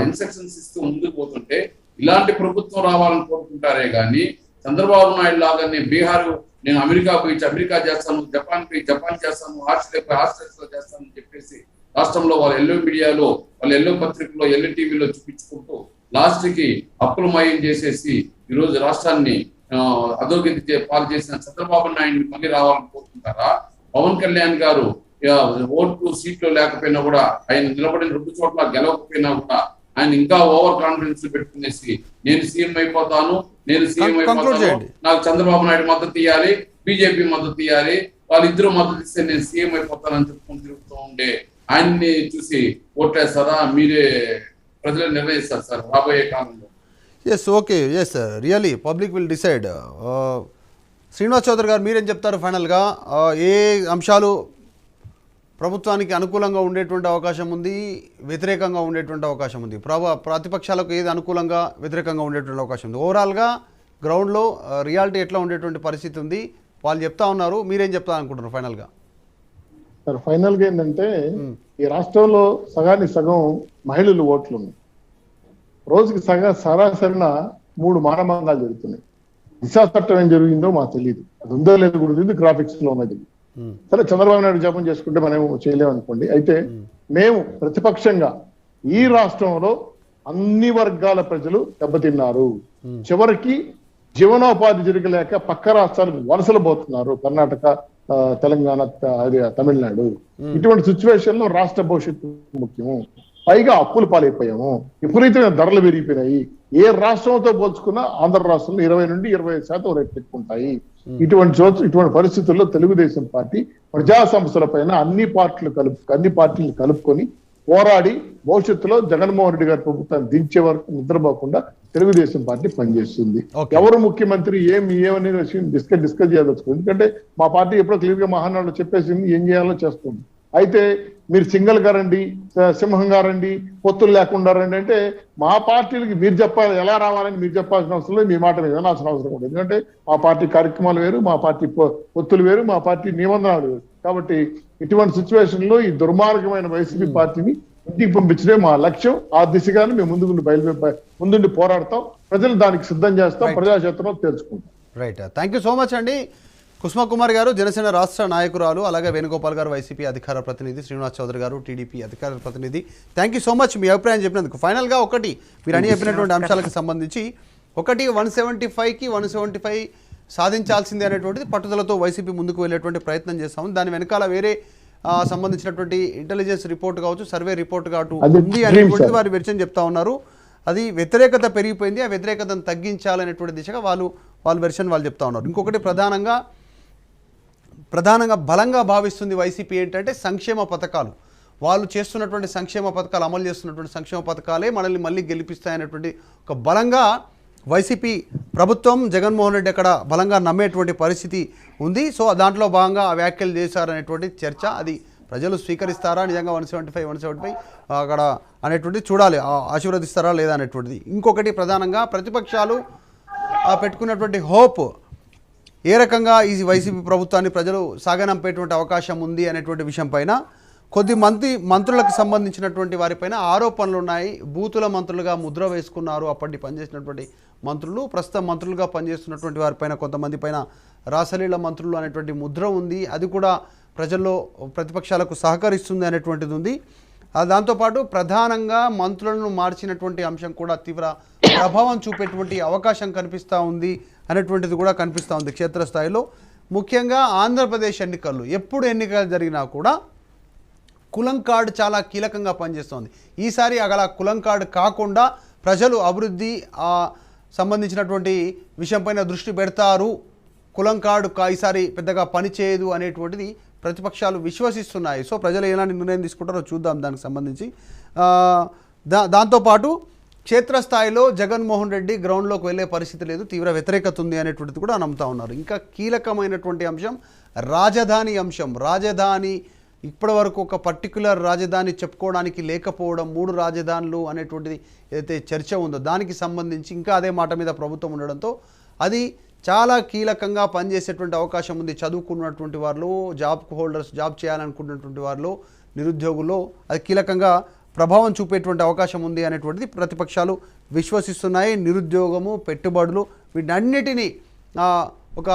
ఇన్స్ట్రక్షన్స్ ఇస్తూ ముందుకు పోతుంటే ఇలాంటి ప్రభుత్వం రావాలని కోరుకుంటారే కానీ చంద్రబాబు నాయుడు లాగానే బీహార్ నేను అమెరికా పోయి అమెరికా చేస్తాను, జపాన్ పోయి జపాన్ చేస్తాను, ఆస్ట్రేలియాలో చేస్తాను అని చెప్పేసి రాష్ట్రంలో వాళ్ళ ఎల్లో మీడియాలో, వాళ్ళ ఎల్లో పత్రికలో, ఎల్లో టీవీలో చూపించుకుంటూ లాస్ట్ కి అప్పులమయం చేసేసి ఈరోజు రాష్ట్రాన్ని అధోగతి పాలు చేసిన చంద్రబాబు నాయుడిని మళ్ళీ రావాలని కోరుకుంటారా? పవన్ కళ్యాణ్ గారు ఓట్లు సీట్లు లేకపోయినా కూడా ఆయన నిలబడిన 2 చోట్ల గెలవకపోయినా కూడా ఆయన ఇంకా ఓవర్ కాన్ఫిడెన్స్ పెట్టుకునేసి నేను సీఎం అయిపోతాను, నాకు చంద్రబాబు నాయుడు మద్దతు ఇవ్వాలి, బీజేపీ మద్దతు ఇవ్వాలి, వాళ్ళిద్దరూ మద్దతు ఇస్తే నేను సీఎం అయిపోతానని చెప్పుకొని తిరుగుతూ ఉండే ఆయన్ని చూసి ఓట్లేస్తారా? మీరే ప్రజలు నిర్ణయిస్తారు సార్ రాబోయే కాలంలో. Yes okay, yes really public will decide. Srinivas Chowdary గారు మీరేం చెప్తారు ఫైనల్గా? ఏ అంశాలు ప్రభుత్వానికి అనుకూలంగా ఉండేటువంటి అవకాశం ఉంది, వ్యతిరేకంగా ఉండేటువంటి అవకాశం ఉంది, ప్రతిపక్షాలకు ఏది అనుకూలంగా వ్యతిరేకంగా ఉండేటువంటి అవకాశం ఉంది, ఓవరాల్గా గ్రౌండ్లో రియాలిటీ ఎట్లా ఉండేటువంటి పరిస్థితి ఉంది వాళ్ళు చెప్తా ఉన్నారు, మీరేం చెప్తా అనుకుంటున్నారు ఫైనల్గా? సార్ ఫైనల్గా ఏంటంటే ఈ రాష్ట్రంలో సగానికి సగం మహిళలు ఓట్లు ఉన్నాయి. రోజుకి సరాసరిన 3 మానభంగాలు జరుగుతున్నాయి. దిశా చట్టం ఏం జరిగిందో మాకు తెలియదు, అది ఉందో లేదో కూడా తెలియదు, గ్రాఫిక్స్ లో ఉన్నది. సరే చంద్రబాబు నాయుడు జపం చేసుకుంటే మనం చేయలేము అనుకోండి. అయితే మేము ప్రతిపక్షంగా ఈ రాష్ట్రంలో అన్ని వర్గాల ప్రజలు దెబ్బతిన్నారు. చివరికి జీవనోపాధి జరగలేక పక్క రాష్ట్రాలకు వలసలు పోతున్నారు. కర్ణాటక, తెలంగాణ, అది తమిళనాడు. ఇటువంటి సిచ్యువేషన్ లో రాష్ట్ర భవిష్యత్తు ముఖ్యము. పైగా అప్పులు పాలైపోయాము, విపరీతమైన ధరలు పెరిగిపోయినాయి. ఏ రాష్ట్రంతో పోల్చుకున్నా ఆంధ్ర రాష్ట్రంలో 20 నుండి 25% రేట్లు ఎక్కువ ఉంటాయి. ఇటువంటి పరిస్థితుల్లో తెలుగుదేశం పార్టీ ప్రజా సంస్థల పైన అన్ని పార్టీలు కలుపుకొని పోరాడి భవిష్యత్తులో జగన్మోహన్ రెడ్డి గారి ప్రభుత్వాన్ని దించే వరకు నిద్రపోకుండా తెలుగుదేశం పార్టీ పనిచేస్తుంది. ఎవరు ముఖ్యమంత్రి ఏమనే విషయం డిస్కస్ చేయదలుచుకుంది. ఎందుకంటే మా పార్టీ ఎప్పుడో క్లియర్ గా మహానాడులో చెప్పేసింది ఏం చేయాలో చేస్తుంది. అయితే మీరు సింగల్ గా రండి, సింహంగా రండి, పొత్తులు లేకుండా రండి అంటే మా పార్టీలకి మీరు చెప్పాలి, ఎలా రావాలని మీరు చెప్పాల్సిన అవసరం లేదు, మీ మాట మీద వినాల్సిన అవసరం ఉండదు. ఎందుకంటే మా పార్టీ కార్యక్రమాలు వేరు, మా పార్టీ పొత్తులు వేరు, మా పార్టీ నిబంధనలు వేరు. కాబట్టి ఇటువంటి సిచ్యువేషన్ లో ఈ దుర్మార్గమైన వైసీపీ పార్టీని ఇంటికి పంపించడే మా లక్ష్యం. ఆ దిశగానే మేము ముందుండి పోరాడతాం. ప్రజలు దానికి సిద్ధం చేస్తాం, ప్రజాక్షేత్రంలో తెలుసుకుంటాం. Right, thank you so much అండి. కుసుమ కుమార్ గారు జనసేన రాష్ట్ర నాయకురాలు, అలాగే వేణుగోపాల్ గారు వైసీపీ అధికార ప్రతినిధి, శ్రీనివాస్ చౌదరి గారు టీడీపీ అధికార ప్రతినిధి. థ్యాంక్ యూ సో మచ్ మీ అభిప్రాయం చెప్పినందుకు. ఫైనల్గా ఒకటి మీరు అని చెప్పినటువంటి అంశాలకు సంబంధించి, ఒకటి 175కి 175 సాధించాల్సిందే అనేటువంటిది పట్టుదలతో వైసీపీ ముందుకు వెళ్ళేటువంటి ప్రయత్నం చేస్తాము. దాని వెనకాల వేరే సంబంధించినటువంటి ఇంటెలిజెన్స్ రిపోర్ట్ కావచ్చు, సర్వే రిపోర్ట్ కావచ్చు ఉంది అనేటువంటిది వారి వెర్షన్ చెప్తా ఉన్నారు. అది వ్యతిరేకత పెరిగిపోయింది, ఆ వ్యతిరేకతను తగ్గించాలనేటువంటి దిశగా వాళ్ళు వెర్షన్ వాళ్ళు చెప్తా ఉన్నారు. ఇంకొకటి ప్రధానంగా బలంగా భావిస్తుంది వైసీపీ ఏంటంటే సంక్షేమ పథకాలు. వాళ్ళు చేస్తున్నటువంటి సంక్షేమ పథకాలు, అమలు చేస్తున్నటువంటి సంక్షేమ పథకాలే మనల్ని మళ్ళీ గెలిపిస్తాయనేటువంటి ఒక బలంగా వైసీపీ ప్రభుత్వం, జగన్మోహన్ రెడ్డి అక్కడ బలంగా నమ్మేటువంటి పరిస్థితి ఉంది. సో దాంట్లో భాగంగా ఆ వ్యాఖ్యలు చేశారనేటువంటి చర్చ. అది ప్రజలు స్వీకరిస్తారా నిజంగా 175 అక్కడ అనేటువంటిది చూడాలి, ఆశీర్వదిస్తారా లేదా అనేటువంటిది. ఇంకొకటి ప్రధానంగా ప్రతిపక్షాలు పెట్టుకున్నటువంటి హోప్ ఏ రకంగా ఈ వైసీపీ ప్రభుత్వాన్ని ప్రజలు సాగనంపేటువంటి అవకాశం ఉంది అనేటువంటి విషయం పైన కొద్ది మంత్రులకు సంబంధించినటువంటి వారిపైన ఆరోపణలు ఉన్నాయి. బూతుల మంత్రులుగా ముద్ర వేసుకున్నారు అప్పటి పనిచేసినటువంటి మంత్రులు. ప్రస్తుతం మంత్రులుగా పనిచేస్తున్నటువంటి వారిపైన కొంతమంది పైన రాసలీల మంత్రులు అనేటువంటి ముద్ర ఉంది. అది కూడా ప్రజల్లో ప్రతిపక్షాలకు సహకరిస్తుంది అనేటువంటిది ఉంది. దాంతోపాటు ప్రధానంగా మంత్రులను మార్చినటువంటి అంశం కూడా తీవ్ర ప్రభావం చూపేటువంటి అవకాశం కనిపిస్తూ ఉంది అనేటువంటిది కూడా కనిపిస్తూ ఉంది క్షేత్రస్థాయిలో. ముఖ్యంగా ఆంధ్రప్రదేశ్ ఎన్నికల్లో ఎప్పుడు ఎన్నికలు జరిగినా కూడా కులం కార్డు చాలా కీలకంగా పనిచేస్తుంది. ఈసారి అలా కులం కార్డు కాకుండా ప్రజలు అభివృద్ధి సంబంధించినటువంటి విషయంపైన దృష్టి పెడతారు, కులం కార్డు ఈసారి పెద్దగా పనిచేయదు అనేటువంటిది ప్రతిపక్షాలు విశ్వసిస్తున్నాయి. సో ప్రజలు ఎలాంటి నిర్ణయం తీసుకుంటారో చూద్దాం దానికి సంబంధించి. దాంతోపాటు క్షేత్రస్థాయిలో జగన్మోహన్ రెడ్డి గ్రౌండ్లోకి వెళ్ళే పరిస్థితి లేదు, తీవ్ర వ్యతిరేకత ఉంది అనేటువంటిది కూడా నమ్ముతా ఉన్నారు. ఇంకా కీలకమైనటువంటి అంశం రాజధాని అంశం. రాజధాని ఇప్పటి వరకు ఒక పర్టికులర్ రాజధాని చెప్పుకోవడానికి లేకపోవడం, 3 రాజధానులు అనేటువంటిది ఏదైతే చర్చ ఉందో దానికి సంబంధించి ఇంకా అదే మాట మీద ప్రభుత్వం ఉండడంతో అది చాలా కీలకంగా పనిచేసేటువంటి అవకాశం ఉంది. చదువుకున్నటువంటి వాళ్ళు, జాబ్ హోల్డర్స్, జాబ్ చేయాలనుకున్నటువంటి వాళ్ళు, నిరుద్యోగుల్లో అది కీలకంగా ప్రభావం చూపేటువంటి అవకాశం ఉంది అనేటువంటిది ప్రతిపక్షాలు విశ్వసిస్తున్నాయి. నిరుద్యోగము, పెట్టుబడులు వీటన్నిటినీ ఒక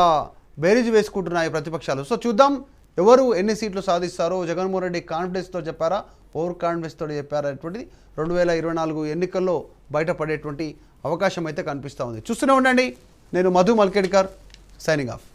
బేరీజు వేసుకుంటున్నాయి ప్రతిపక్షాలు. సో చూద్దాం ఎవరు ఎన్ని సీట్లు సాధిస్తారో. జగన్మోహన్ రెడ్డి కాన్ఫిడెన్స్తో చెప్పారా, ఓవర్ కాన్ఫిడెన్స్తో చెప్పారా అనేటువంటిది 2024 ఎన్నికల్లో బయటపడేటువంటి అవకాశం అయితే కనిపిస్తూ ఉంది. చూస్తూనే ఉండండి. నేను మధు మల్కేడ్కర్, సైనింగ్ ఆఫ్.